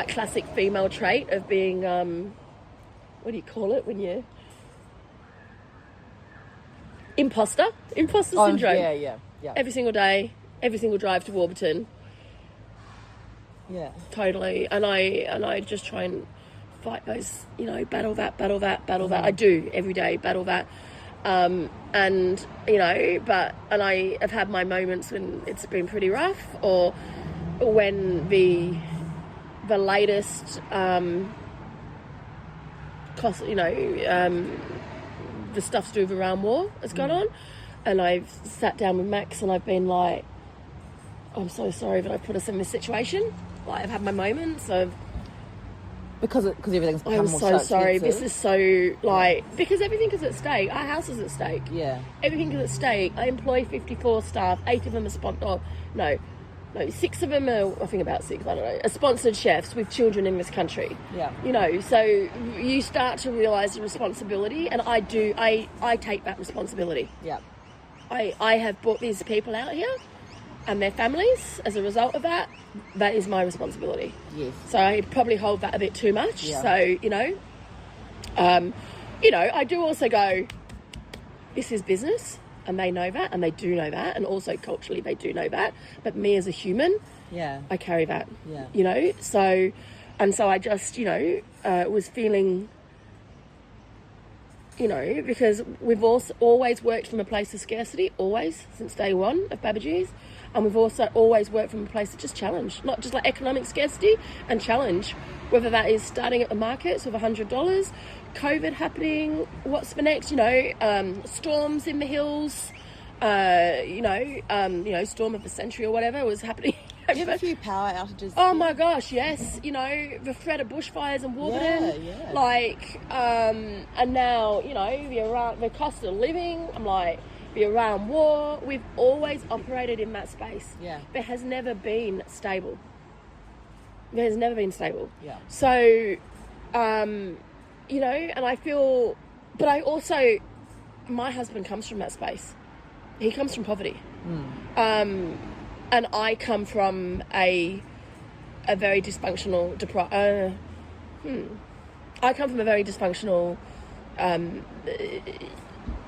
classic female trait of being, what do you call it when you... Imposter syndrome.
Yeah.
Every single day, every single drive to Warburton.
Yeah.
Totally. And I just try and fight those, battle that. I do every day, battle that. And I have had my moments when it's been pretty rough, or when the latest the stuff to do with Iran war has gone on, and I've sat down with Max and I've been like, I'm so sorry that I put us in this situation. Like, I've had my moments of,
because everything's become
I'm
more
so sorry.
expensive.
This is so because everything is at stake. Our house is at stake.
Yeah.
Everything is at stake. I employ 54 staff. 8 of them are No, 6 of them are, I think about 6, I don't know, are sponsored chefs with children in this country.
Yeah.
So you start to realise the responsibility, and I take that responsibility.
Yeah.
I have brought these people out here and their families as a result of that. That is my responsibility.
Yes.
So I probably hold that a bit too much.
Yeah.
So, I do also go, this is business, and they know that, and they do know that, and also culturally they do know that. But me as a human, I carry that.
Yeah.
So I just, was feeling, because we've also always worked from a place of scarcity, always, since day one of Babajis. And we've also always worked from a place of just challenge, not just like economic scarcity, and challenge, whether that is starting at the markets with $100, COVID happening, what's the next, storms in the hills, storm of the century or whatever was happening.
Do you have a few power outages?
Oh my gosh, yes. The threat of bushfires in Warburton.
Yeah.
And now, the cost of living, I'm like, the Iran war, we've always operated in that space.
Yeah.
There has never been stable. Yeah. So, and I feel, but I also, my husband comes from that space. He comes from poverty. And I come from a very dysfunctional,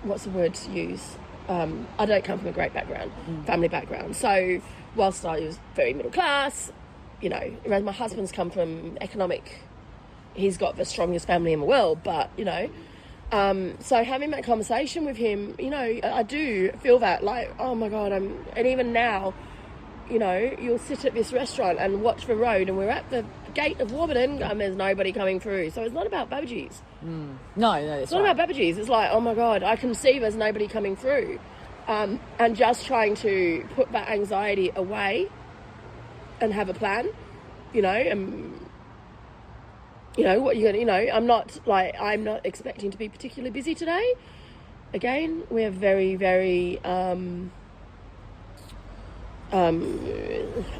what's the word to use? I don't come from a great background, family background. So whilst I was very middle class, you know, whereas my husband's come from he's got the strongest family in the world, but, you know, so having that conversation with him, you know, I do feel that, like, oh my God, and even now, you know, you'll sit at this restaurant and watch the road, and we're at the gate of Warburton and there's nobody coming through. So it's not about Babajis.
No,
it's not about Babajis. It's like, oh my God, I can see there's nobody coming through. And just trying to put that anxiety away and have a plan, you know, and, you know, what you're going to, you know, I'm not expecting to be particularly busy today. Again, we're very, very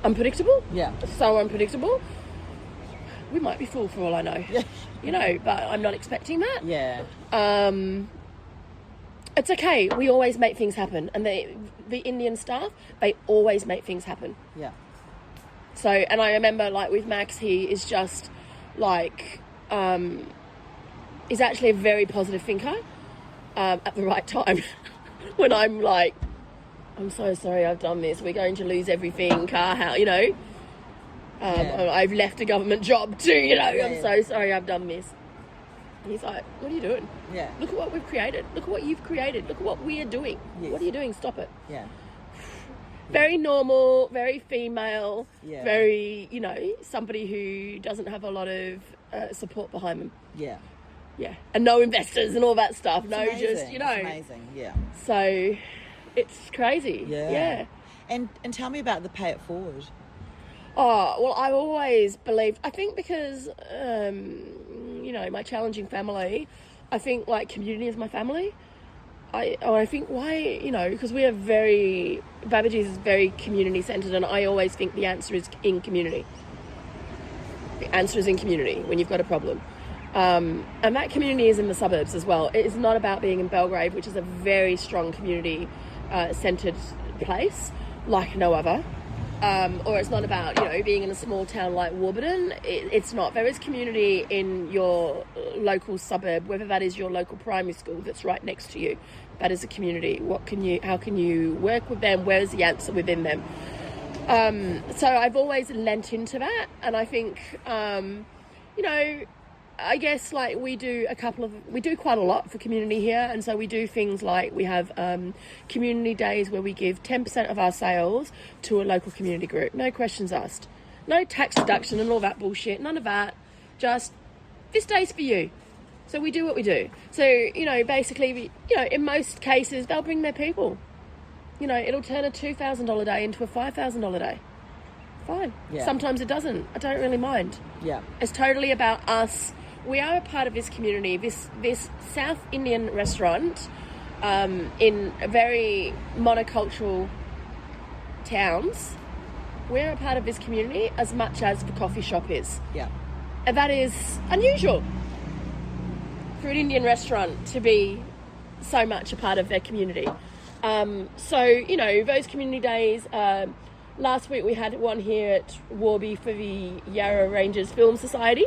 unpredictable.
Yeah.
So unpredictable. We might be full for all I know.
Yeah.
You know, but I'm not expecting that.
Yeah.
It's okay. We always make things happen. And the Indian staff, they always make things happen.
Yeah.
So, and I remember, like, with Max, he is just, like, he's actually a very positive thinker at the right time. When I'm like, I'm so sorry I've done this. We're going to lose everything, car, house, you know. I've left a government job too, you know. I'm so sorry I've done this. He's like, what are you doing?
Yeah.
Look at what we've created. Look at what you've created. Look at what we are doing.
Yes.
What are you doing? Stop it.
Yeah.
Very normal, very female,
Yeah.
very, you know, somebody who doesn't have a lot of support behind them.
Yeah.
Yeah. And no investors and all that stuff.
It's
no,
amazing.
just, you know.
It's amazing, yeah.
So it's crazy.
Yeah.
Yeah.
And tell me about the pay it forward.
Oh, well, I always believed, I think because, you know, my challenging family, I think, like, community is my family. I think why, you know, because we are Babajis is very community-centred, and I always think the answer is in community. The answer is in community when you've got a problem. And that community is in the suburbs as well. It is not about being in Belgrave, which is a very strong community-centred place, like no other. Or it's not about, you know, being in a small town like Warburton. It's not. There is community in your local suburb, whether that is your local primary school that's right next to you. That is a community. How can you work with them? Where is the answer within them? So I've always lent into that, and I think, you know, I guess, like, we do quite a lot for community here, and so we do things like we have community days where we give 10% of our sales to a local community group. No questions asked. No tax deduction and all that bullshit. None of that. Just, this day's for you. So we do what we do. So, you know, basically, you know, in most cases, they'll bring their people. You know, it'll turn a $2,000 day into a $5,000 day. Fine.
Yeah.
Sometimes it doesn't. I don't really mind.
Yeah.
It's totally about us. We are a part of this community, this South Indian restaurant in very monocultural towns. We're a part of this community as much as the coffee shop is.
Yeah.
And that is unusual for an Indian restaurant to be so much a part of their community. So, you know, those community days, last week we had one here at Warby for the Yarra Rangers Film Society.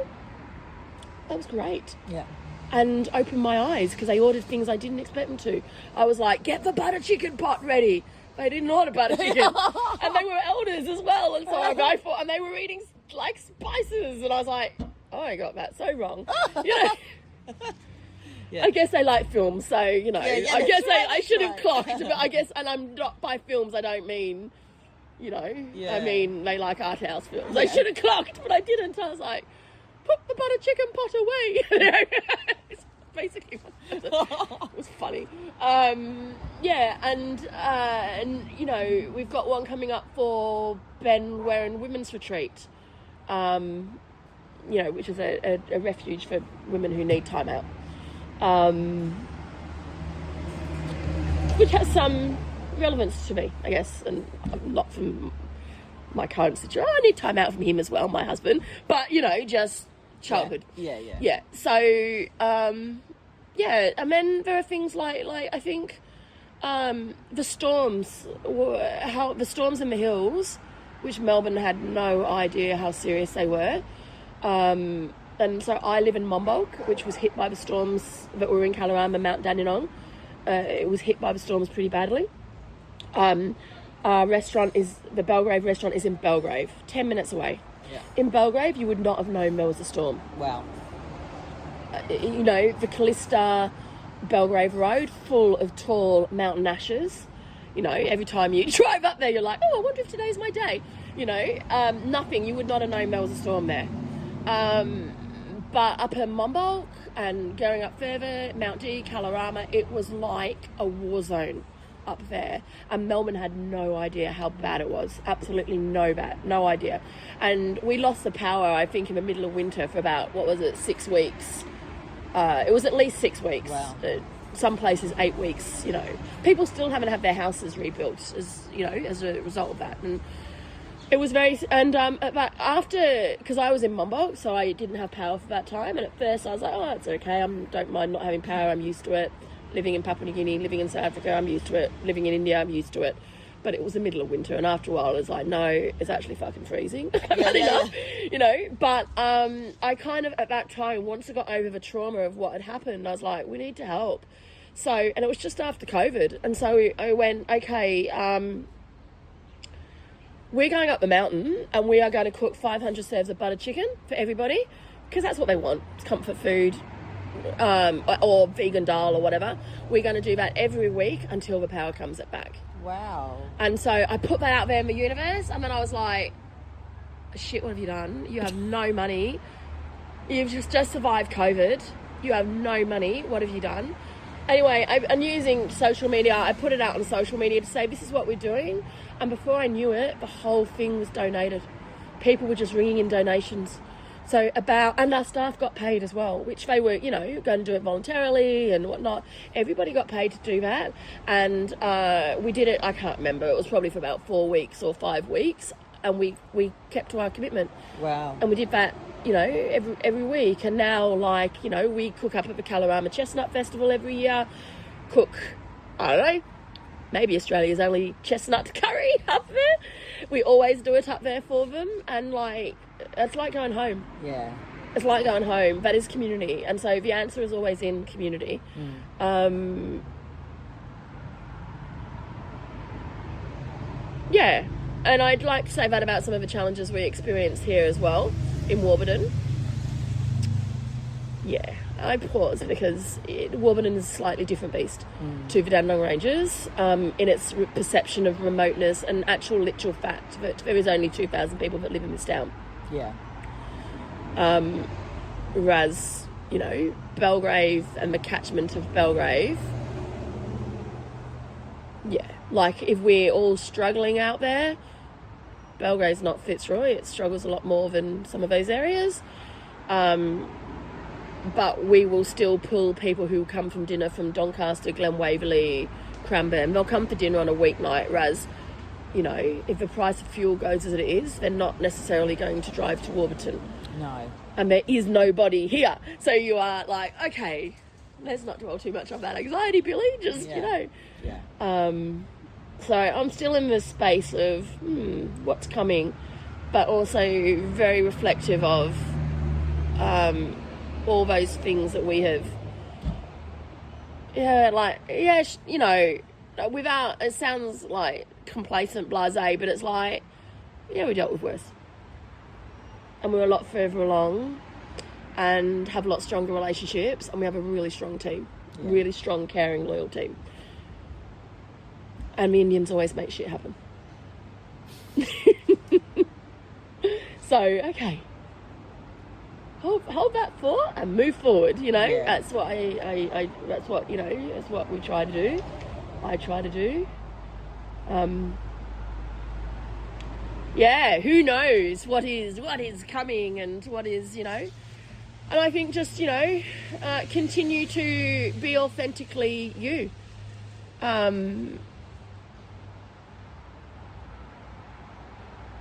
That was great.
Yeah.
And opened my eyes because they ordered things I didn't expect them to. I was like, get the butter chicken pot ready. They didn't order butter chicken. And they were elders as well. And so I go for, and they were eating like spices. And I was like, oh, I got that so wrong. You know?
Yeah.
I guess they like films, so, you know,
Yeah,
I guess
right,
I should have
right.
clocked, but I guess, and I'm not, by films, I don't mean, you know,
Yeah.
I mean, they like art house films. I should have clocked, but I didn't. I was like, put the butter chicken pot away. It's basically what it was funny. Yeah, and, you know, we've got one coming up for Ben Warren Women's Retreat, you know, which is a refuge for women who need time out. Which has some relevance to me, I guess, and not from my current situation. I need time out from him as well, my husband, but, you know, just childhood.
Yeah.
So, yeah, and then there are things like I think the storms in the hills, which Melbourne had no idea how serious they were. And so I live in Mombolk, which was hit by the storms that were in Caloram and Mount Dandenong. it was hit by the storms pretty badly. Our restaurant the Belgrave restaurant is in Belgrave, 10 minutes away.
Yeah.
In Belgrave, you would not have known there was a storm.
Wow.
You know, the Callista Belgrave Road, full of tall mountain ashes. You know, every time you drive up there, you're like, oh, I wonder if today's my day. You know, nothing. You would not have known there was a storm there. But up in Mumbolk and going up further, Mount D, Kalorama, it was like a war zone up there. And Melbourne had no idea how bad it was. Absolutely no idea. And we lost the power, I think, in the middle of winter for about, 6 weeks. It was at least 6 weeks.
Wow.
Some places 8 weeks, you know. People still haven't had their houses rebuilt as a result of that. And it was very, but after, because I was in Mumbolk, so I didn't have power for that time. And at first I was like, oh, it's okay. I don't mind not having power. I'm used to it. Living in Papua New Guinea, living in South Africa, I'm used to it. Living in India, I'm used to it. But it was the middle of winter, and after a while, I was like, no, it's actually fucking freezing. I've had enough, you know. But I kind of, at that time, once I got over the trauma of what had happened, I was like, we need to help. So, and it was just after COVID. And so I went, okay, we're going up the mountain, and we are going to cook 500 serves of butter chicken for everybody, because that's what they want. It's comfort food. Or vegan dal or whatever. We're going to do that every week until the power comes back.
Wow.
And so I put that out there in the universe, and then I was like, shit, what have you done? You have no money. You've just survived COVID. You have no money. What have you done? Anyway, I'm using social media. I put it out on social media to say, this is what we're doing. And before I knew it, the whole thing was donated. People were just ringing in donations. So and our staff got paid as well, which they were, you know, going to do it voluntarily and whatnot. Everybody got paid to do that. And we did it, I can't remember, it was probably for about 4 weeks or 5 weeks. And we kept to our commitment.
Wow.
And we did that, you know, every week. And now, like, you know, we cook up at the Kalorama Chestnut Festival every year. I don't know, maybe Australia's only chestnut curry up there. We always do it up there for them. And, like, it's like going home.
Yeah.
It's like going home. That is community. And so the answer is always in community. Yeah. And I'd like to say that about some of the challenges we experienced here as well in Warburton. Yeah. I pause because Warburton is a slightly different beast to the Dandenong Ranges in its perception of remoteness and actual literal fact that there is only 2,000 people that live in this town.
Yeah.
Whereas, you know, Belgrave and the catchment of Belgrave, yeah, like if we're all struggling out there, Belgrave's not Fitzroy. It struggles a lot more than some of those areas. But we will still pull people who come from dinner from Doncaster, Glen Waverley, Crombie, and they'll come for dinner on a weeknight, whereas, you know, if the price of fuel goes as it is, they're not necessarily going to drive to Warburton.
No.
And there is nobody here. So you are like, okay, let's not dwell too much on that anxiety, Billy, just, you know.
Yeah.
So I'm still in the space of what's coming, but also very reflective of all those things that we have, you know, without, it sounds like complacent, blasé, but it's like, yeah, we dealt with worse. And we're a lot further along and have a lot stronger relationships, and we have a really strong team, really strong, caring, loyal team. And the Indians always make shit happen. So, okay. Hold that thought and move forward, you know.
Yeah.
That's what that's what, you know, that's what we try to do. I try to do. Yeah, who knows what is coming and what is, you know. And I think just, you know, continue to be authentically you.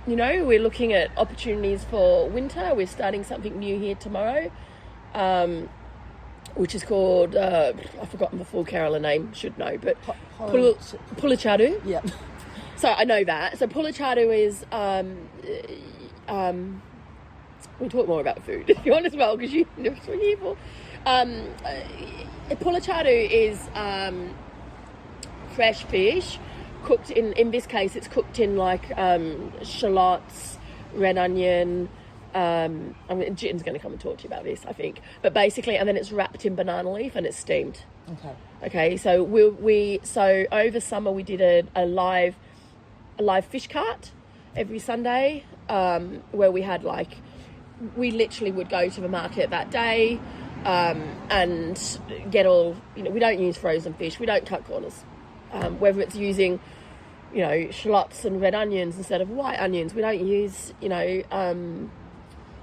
You know, we're looking at opportunities for winter. We're starting something new here tomorrow, which is called, I've forgotten the full Kerala name, should know, but Pulachadu.
Yeah.
So I know that. So Pulachadu is, we'll talk more about food if you want as well, because you're here for. Pulachadu is fresh fish, cooked in this case, it's cooked in like shallots, red onion. Jitten's going to come and talk to you about this, I think. But basically, and then it's wrapped in banana leaf and it's steamed. Okay. So so over summer we did a live fish cart every Sunday, where we had we literally would go to the market that day, and get all, we don't use frozen fish, we don't cut corners, whether it's using, shallots and red onions instead of white onions, we don't use,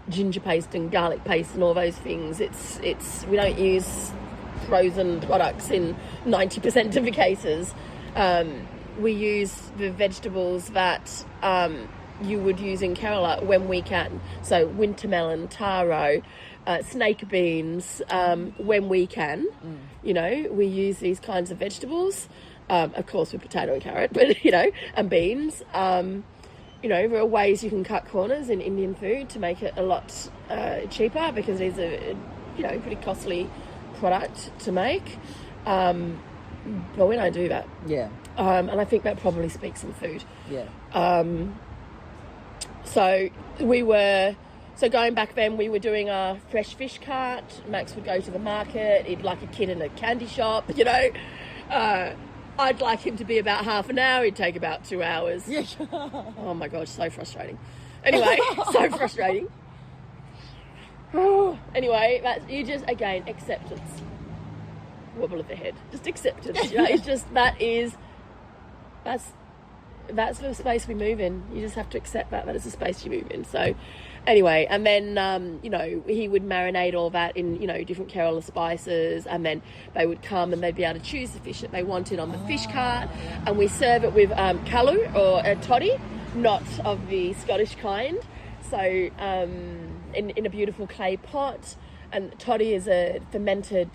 ginger paste and garlic paste and all those things. We don't use frozen products in 90% of the cases. We use the vegetables that you would use in Kerala when we can. So winter melon, taro, snake beans, when we can. We use these kinds of vegetables. Of course with potato and carrot, but and beans. There are ways you can cut corners in Indian food to make it a lot cheaper, because it is a pretty costly product to make. But we don't do that.
Yeah.
And I think that probably speaks in food.
Yeah.
So going back then, we were doing a fresh fish cart. Max would go to the market. He'd like a kid in a candy shop, I'd like him to be about half an hour. He'd take about 2 hours.
Yeah.
Oh my gosh, so frustrating. Anyway, so frustrating. Anyway, that's, you just, again, acceptance. Wobble of the head. Just acceptance. It's just, that's the space we move in. You just have to accept that is the space you move in. So anyway, and then, he would marinate all that in, different Kerala spices, and then they would come and they'd be able to choose the fish that they wanted on the fish cart, and we serve it with kalu or a toddy, not of the Scottish kind. So in a beautiful clay pot, and toddy is a fermented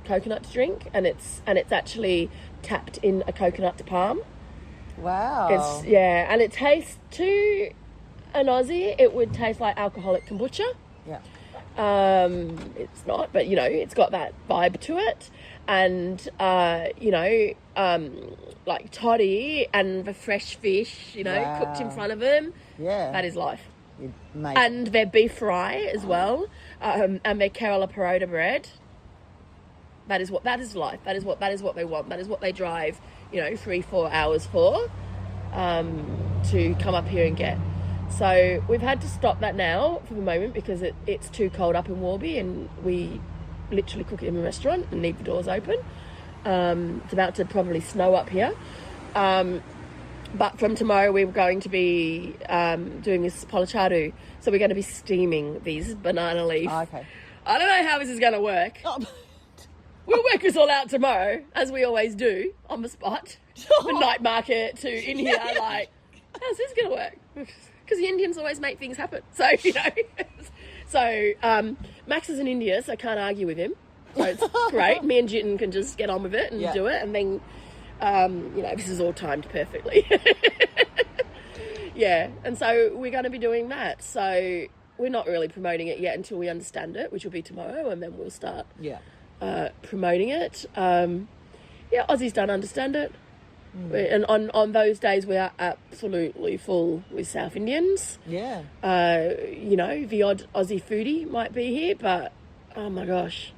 coconut drink, and it's actually tapped in a coconut palm.
Wow.
And it tastes, to an Aussie, it would taste like alcoholic kombucha.
Yeah.
It's not, but it's got that vibe to it, and like toddy and the fresh fish,
Wow.
cooked in front of them.
Yeah.
That is life.
Mate.
And their beef fry as well, and their Kerala parota bread. That is life. That is what they want. That is what they drive, 3-4 hours for, to come up here and get. So we've had to stop that now for the moment, because it's too cold up in Warby, and we literally cook it in a restaurant and leave the doors open. It's about to probably snow up here. But from tomorrow we're going to be doing this polachadu. So we're going to be steaming these banana leaf.
Oh, okay.
I don't know how this is going to work.
Oh.
We'll work this all out tomorrow, as we always do, on the spot. The night market to in here, how's this going to work? Because the Indians always make things happen. So, So, Max is in India, so I can't argue with him. So it's great. Me and Jitten can just get on with it and do it. And then, this is all timed perfectly. Yeah. And so we're going to be doing that. So we're not really promoting it yet until we understand it, which will be tomorrow. And then we'll start promoting it. Aussies don't understand it. And on those days we are absolutely full with South Indians.
Yeah.
The odd Aussie foodie might be here, but oh my gosh,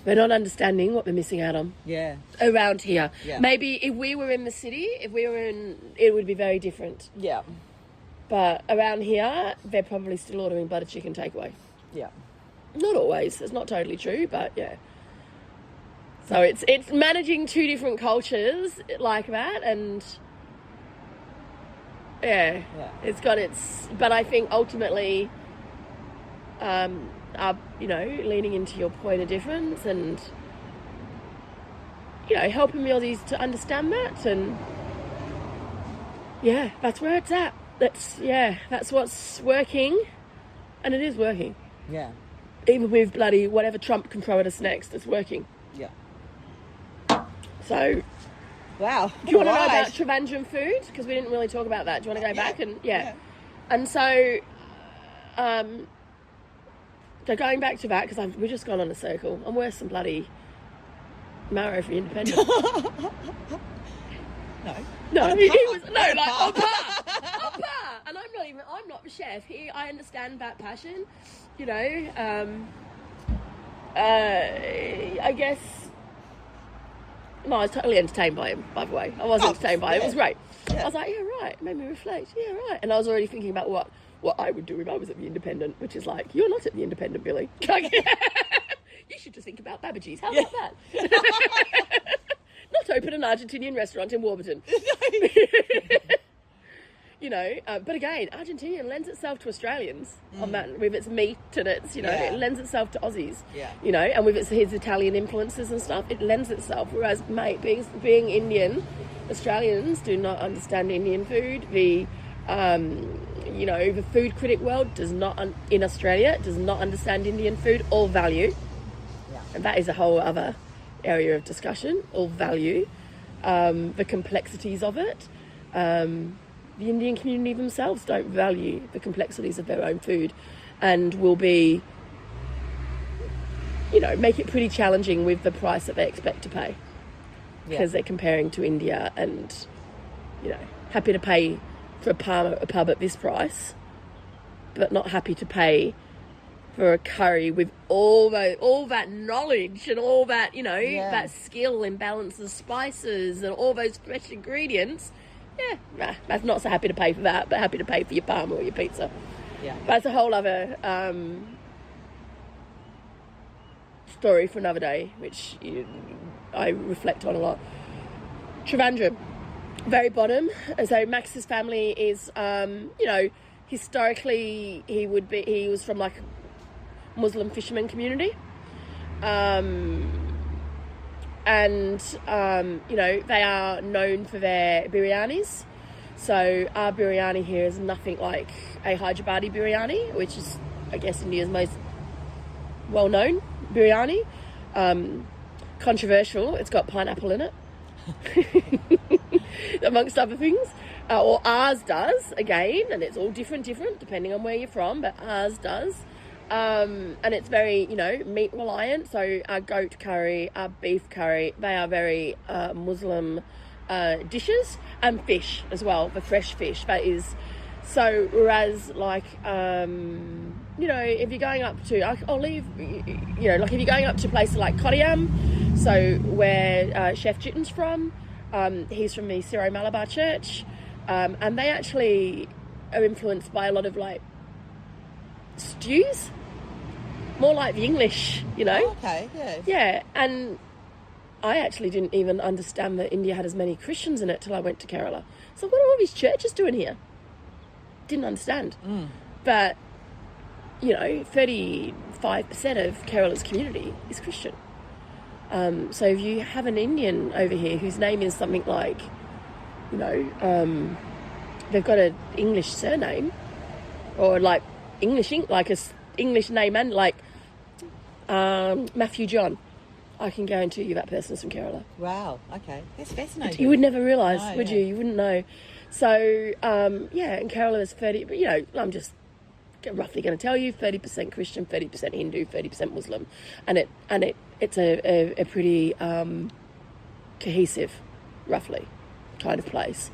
they're not understanding what they're missing out on.
Yeah.
Around here.
Yeah.
Maybe if we were in the city, it would be very different.
Yeah.
But around here, they're probably still ordering butter chicken takeaway.
Yeah.
Not always. It's not totally true, but yeah. So it's managing two different cultures like that, and it's got its. But I think ultimately, leaning into your point of difference, and helping the Aussies to understand that, and that's where it's at. That's what's working, and it is working.
Yeah.
Even with bloody whatever Trump can throw at us next, it's working.
Yeah.
So,
wow.
Do you want to know about Trivandrum food? Because we didn't really talk about that. Do you want to go back? And and so, going back to that, because we've just gone on a circle. I'm worse than bloody Marrow for independent.
No.
He was like on par. And I'm not a chef. I understand that passion, you know. I guess. No, I was totally entertained by him. By the way, I was entertained by him. It was great. Yeah. I was like, yeah, right. It made me reflect. Yeah, right. And I was already thinking about what I would do if I was at the Independent, which is like, you're not at the Independent, Billy. You should just think about Babajis. How about that? Not open an Argentinian restaurant in Warburton. You know, but again, Argentinian lends itself to Australians on that, with its meat and its, you know, it lends itself to Aussies. Yeah. You know, and with his Italian influences and stuff, it lends itself. Whereas, mate, being Indian, Australians do not understand Indian food. The food critic world in Australia does not understand Indian food or value. Yeah. And that is a whole other area of discussion, or value, the complexities of it. The Indian community themselves don't value the complexities of their own food, and will be, you know, make it pretty challenging with the price that they expect to pay, because they're comparing to India, and, you know, happy to pay for a pub at this price, but not happy to pay for a curry with all that knowledge and all that, you know, that skill and balance of spices and all those fresh ingredients. That's not so happy to pay for that, but happy to pay for your parma or your pizza. Yeah. That's a whole other story for another day, which I reflect on a lot. Trivandrum, very bottom. And so Max's family is, historically he was from like a Muslim fisherman community. They are known for their biryanis. So our biryani here is nothing like a Hyderabadi biryani, which is, I guess, India's most well-known biryani. Controversial, it's got pineapple in it, amongst other things. Or ours does, again, and it's all different depending on where you're from, but ours does. And it's very, meat reliant. So our goat curry, our beef curry, they are very Muslim dishes, and fish as well, the fresh fish. That is, so whereas like, if you're going up to, if you're going up to places like Kottayam, so where Chef Jitten's from, he's from the Syro Malabar Church, and they actually are influenced by a lot of like stews, more like the English,
Oh, okay, yeah.
Yeah, and I actually didn't even understand that India had as many Christians in it till I went to Kerala. So what are all these churches doing here? Didn't understand. But, 35% of Kerala's community is Christian. So if you have an Indian over here whose name is something like, they've got an English surname, or like English name, and like Matthew John, I can guarantee you that person's from Kerala.
Wow, okay. That's fascinating.
You would never realise, would you? You wouldn't know. So, and Kerala is 30, but, I'm just roughly going to tell you, 30% Christian, 30% Hindu, 30% Muslim. And it's a pretty cohesive, roughly, kind of place.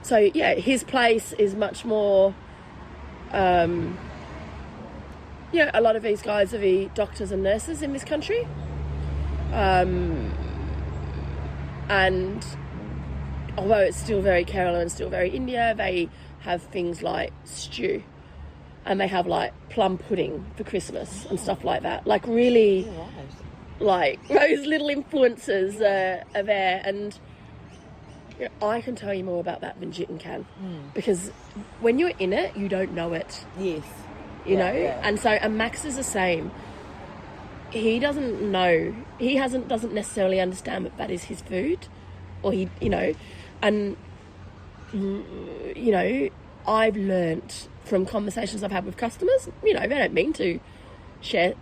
His place is much more... a lot of these guys are the doctors and nurses in this country. And although it's still very Kerala and still very India, they have things like stew, and they have like plum pudding for Christmas and stuff like that. Like really, like those little influences are there. And I can tell you more about that than Jitten can, because when you're in it, you don't know it.
Yes.
You know? Yeah. And Max is the same. He doesn't know, doesn't necessarily understand that is his food, or I've learnt from conversations I've had with customers, they don't mean to share,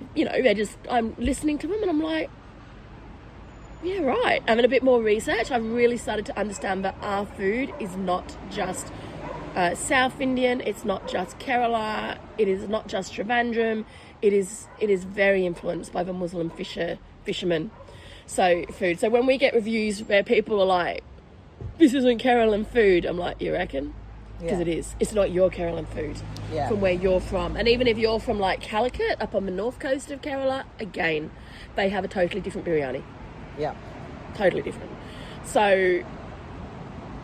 I'm listening to them and I'm like, yeah, right. Having a bit more research, I've really started to understand that our food is not just South Indian, it's not just Kerala, it is not just Trivandrum, it is very influenced by the Muslim fisher fishermen. So food. So when we get reviews where people are like, this isn't Caroline food, I'm like, you reckon? Because it is. It's not your Caroline food from where you're from. And even if you're from like Calicut, up on the north coast of Kerala, again, they have a totally different biryani.
Yeah.
Totally different. So,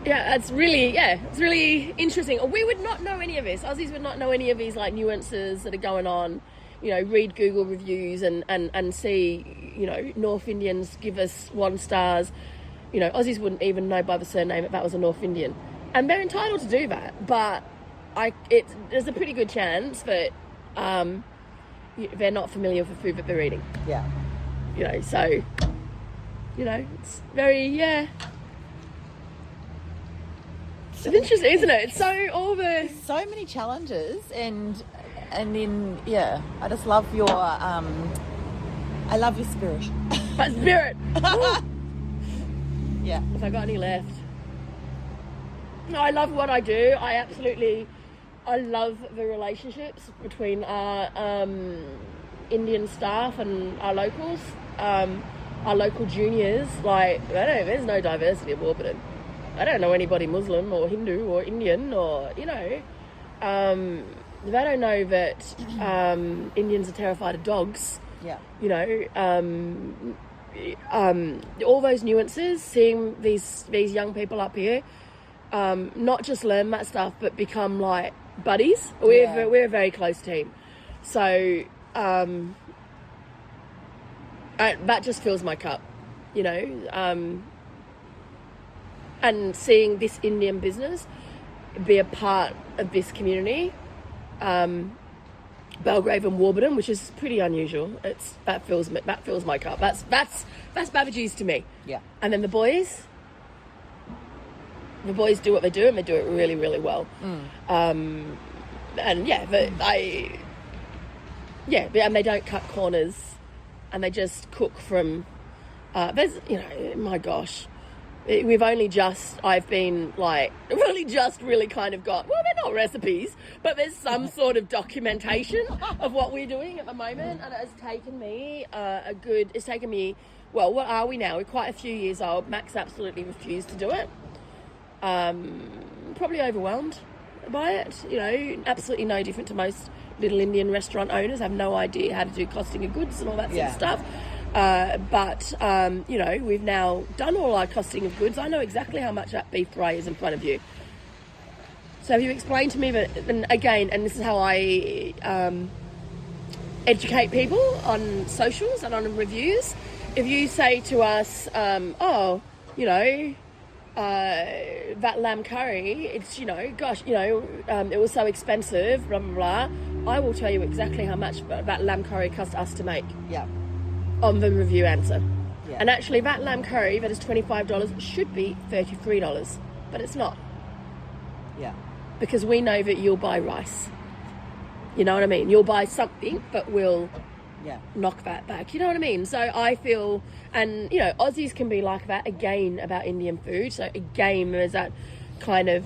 yeah, it's really interesting. We would not know any of this. Aussies would not know any of these like nuances that are going on. You know, read Google reviews and see, you know, North Indians give us 1 stars. You know, Aussies wouldn't even know by the surname if that was a North Indian. And they're entitled to do that, but there's a pretty good chance that they're not familiar with the food that they're eating.
Yeah.
You know, so, you know, it's very, It's interesting, isn't it? It's
So many challenges, and then I just love your I love your spirit.
But spirit.
Yeah.
Have I got any left? No, I love what I do. I love the relationships between our Indian staff and our locals, our local juniors. Like, there's no diversity at Warburton. I don't know anybody Muslim or Hindu or Indian or, you know, they don't know that Indians are terrified of dogs.
Yeah.
You know, all those nuances, seeing these young people up here, not just learn that stuff, but become like buddies. We're a very close team. So that just fills my cup, you know. And seeing this Indian business be a part of this community, Belgrave and Warburton, which is pretty unusual. That fills my cup. That's Babajis to me.
Yeah.
And then the boys do what they do, and they do it really, really well. And and they don't cut corners, and they just cook from. There's, you know, my gosh. I've been like, really kind of got, well, they're not recipes, but there's some sort of documentation of what we're doing at the moment. And it has taken me well, what are we now? We're quite a few years old. Max absolutely refused to do it. Probably overwhelmed by it, you know, absolutely no different to most little Indian restaurant owners. Have no idea how to do costing of goods and all that sort of stuff. But you know, we've now done all our costing of goods. I know exactly how much that beef fry is in front of you. So have you explained to me that, and again, and this is how I educate people on socials and on reviews. If you say to us, you know, that lamb curry, it's, you know, gosh, you know, it was so expensive, blah, blah, blah. I will tell you exactly how much that lamb curry cost us to make.
Yeah.
On the review answer.
Yeah.
And actually that lamb curry that is $25 should be $33, but it's not.
Yeah.
Because we know that you'll buy rice. You know what I mean? You'll buy something, but we'll knock that back. You know what I mean? So I feel, and, you know, Aussies can be like that again about Indian food. So again, there's that kind of,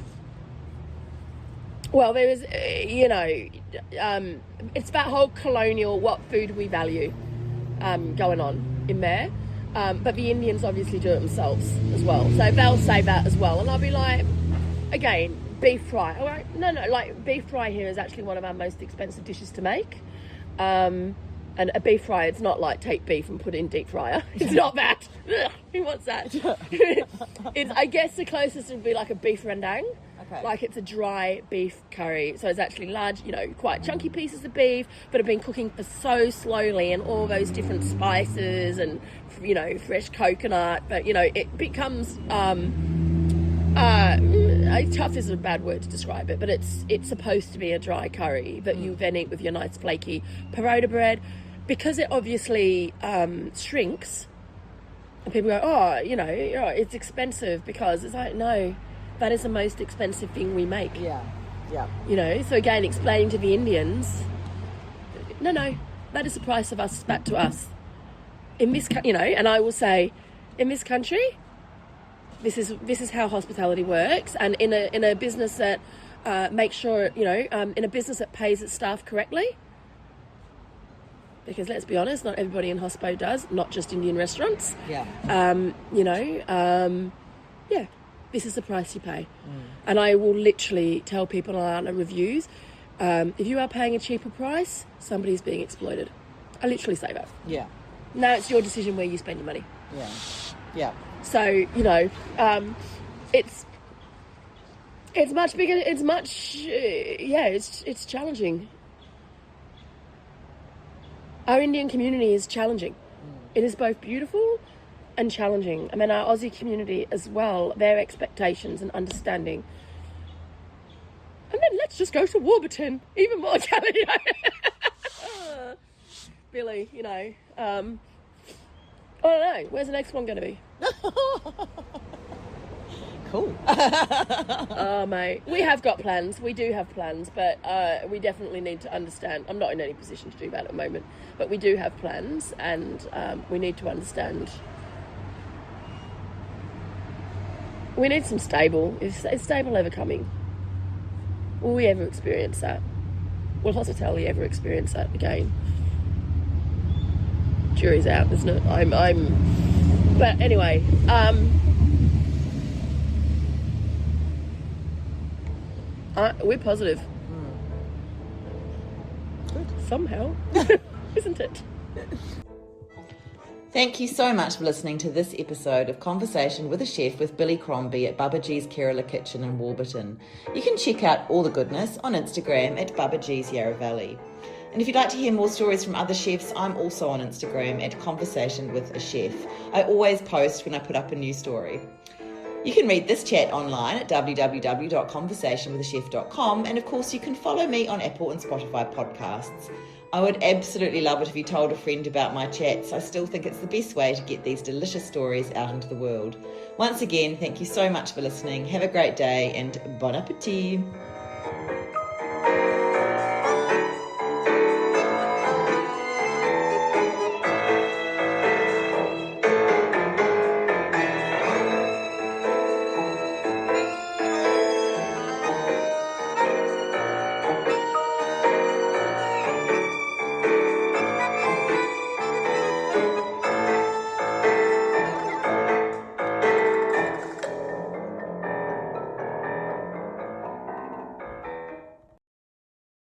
well, there is, you know, it's that whole colonial, what food we value. Going on in there, but the Indians obviously do it themselves as well, so they'll say that as well, and I'll be like, again, beef fry. All right, no, like beef fry here is actually one of our most expensive dishes to make, and a beef fry, it's not like take beef and put it in deep fryer. It's not that. Who wants that? I guess the closest would be like a beef rendang. Okay. Like it's a dry beef curry. So it's actually large, you know, quite chunky pieces of beef, but have been cooking for so slowly, and all those different spices and, you know, fresh coconut. But, you know, it becomes, tough is a bad word to describe it, but it's supposed to be a dry curry that you then eat with your nice flaky pagoda bread. Because it obviously shrinks, and people go, oh, you know, it's expensive, because it's like, no, that is the most expensive thing we make. Yeah. You know, so again, explaining to the Indians, no, that is the price of us back to us. In this, you know, and I will say, in this country, this is how hospitality works, and in a business that makes sure, you know, in a business that pays its staff correctly, because let's be honest, not everybody in hospo does, not just Indian restaurants.
Yeah.
Yeah, this is the price you pay. And I will literally tell people on our reviews, if you are paying a cheaper price, somebody's being exploited. I literally say that.
Yeah.
Now it's your decision where you spend your money.
Yeah. Yeah.
So, it's much bigger, it's much, it's challenging. Our Indian community is challenging. It is both beautiful and challenging. I mean, our Aussie community as well, their expectations and understanding. And then let's just go to Warburton, even more challenging. Billy, I don't know. Where's the next one going to be?
Cool.
Oh, mate. We have got plans. We do have plans, but we definitely need to understand. I'm not in any position to do that at the moment, but we do have plans, and we need to understand. We need some stable. Is stable ever coming? Will we ever experience that? Will hospitality ever experience that again? Jury's out, isn't it? But anyway, we're positive.
Good.
Somehow. Isn't it?
Thank you so much for listening to this episode of Conversation with a Chef with Billy Crombie at Babaji's Kerala Kitchen in Warburton. You can check out all the goodness on Instagram at Babajis Yarra Valley. And if you'd like to hear more stories from other chefs, I'm also on Instagram at Conversation with a Chef. I always post when I put up a new story. You can read this chat online at www.conversationwithachef.com, and of course you can follow me on Apple and Spotify podcasts. I would absolutely love it if you told a friend about my chats. I still think it's the best way to get these delicious stories out into the world. Once again, thank you so much for listening. Have a great day and bon appetit.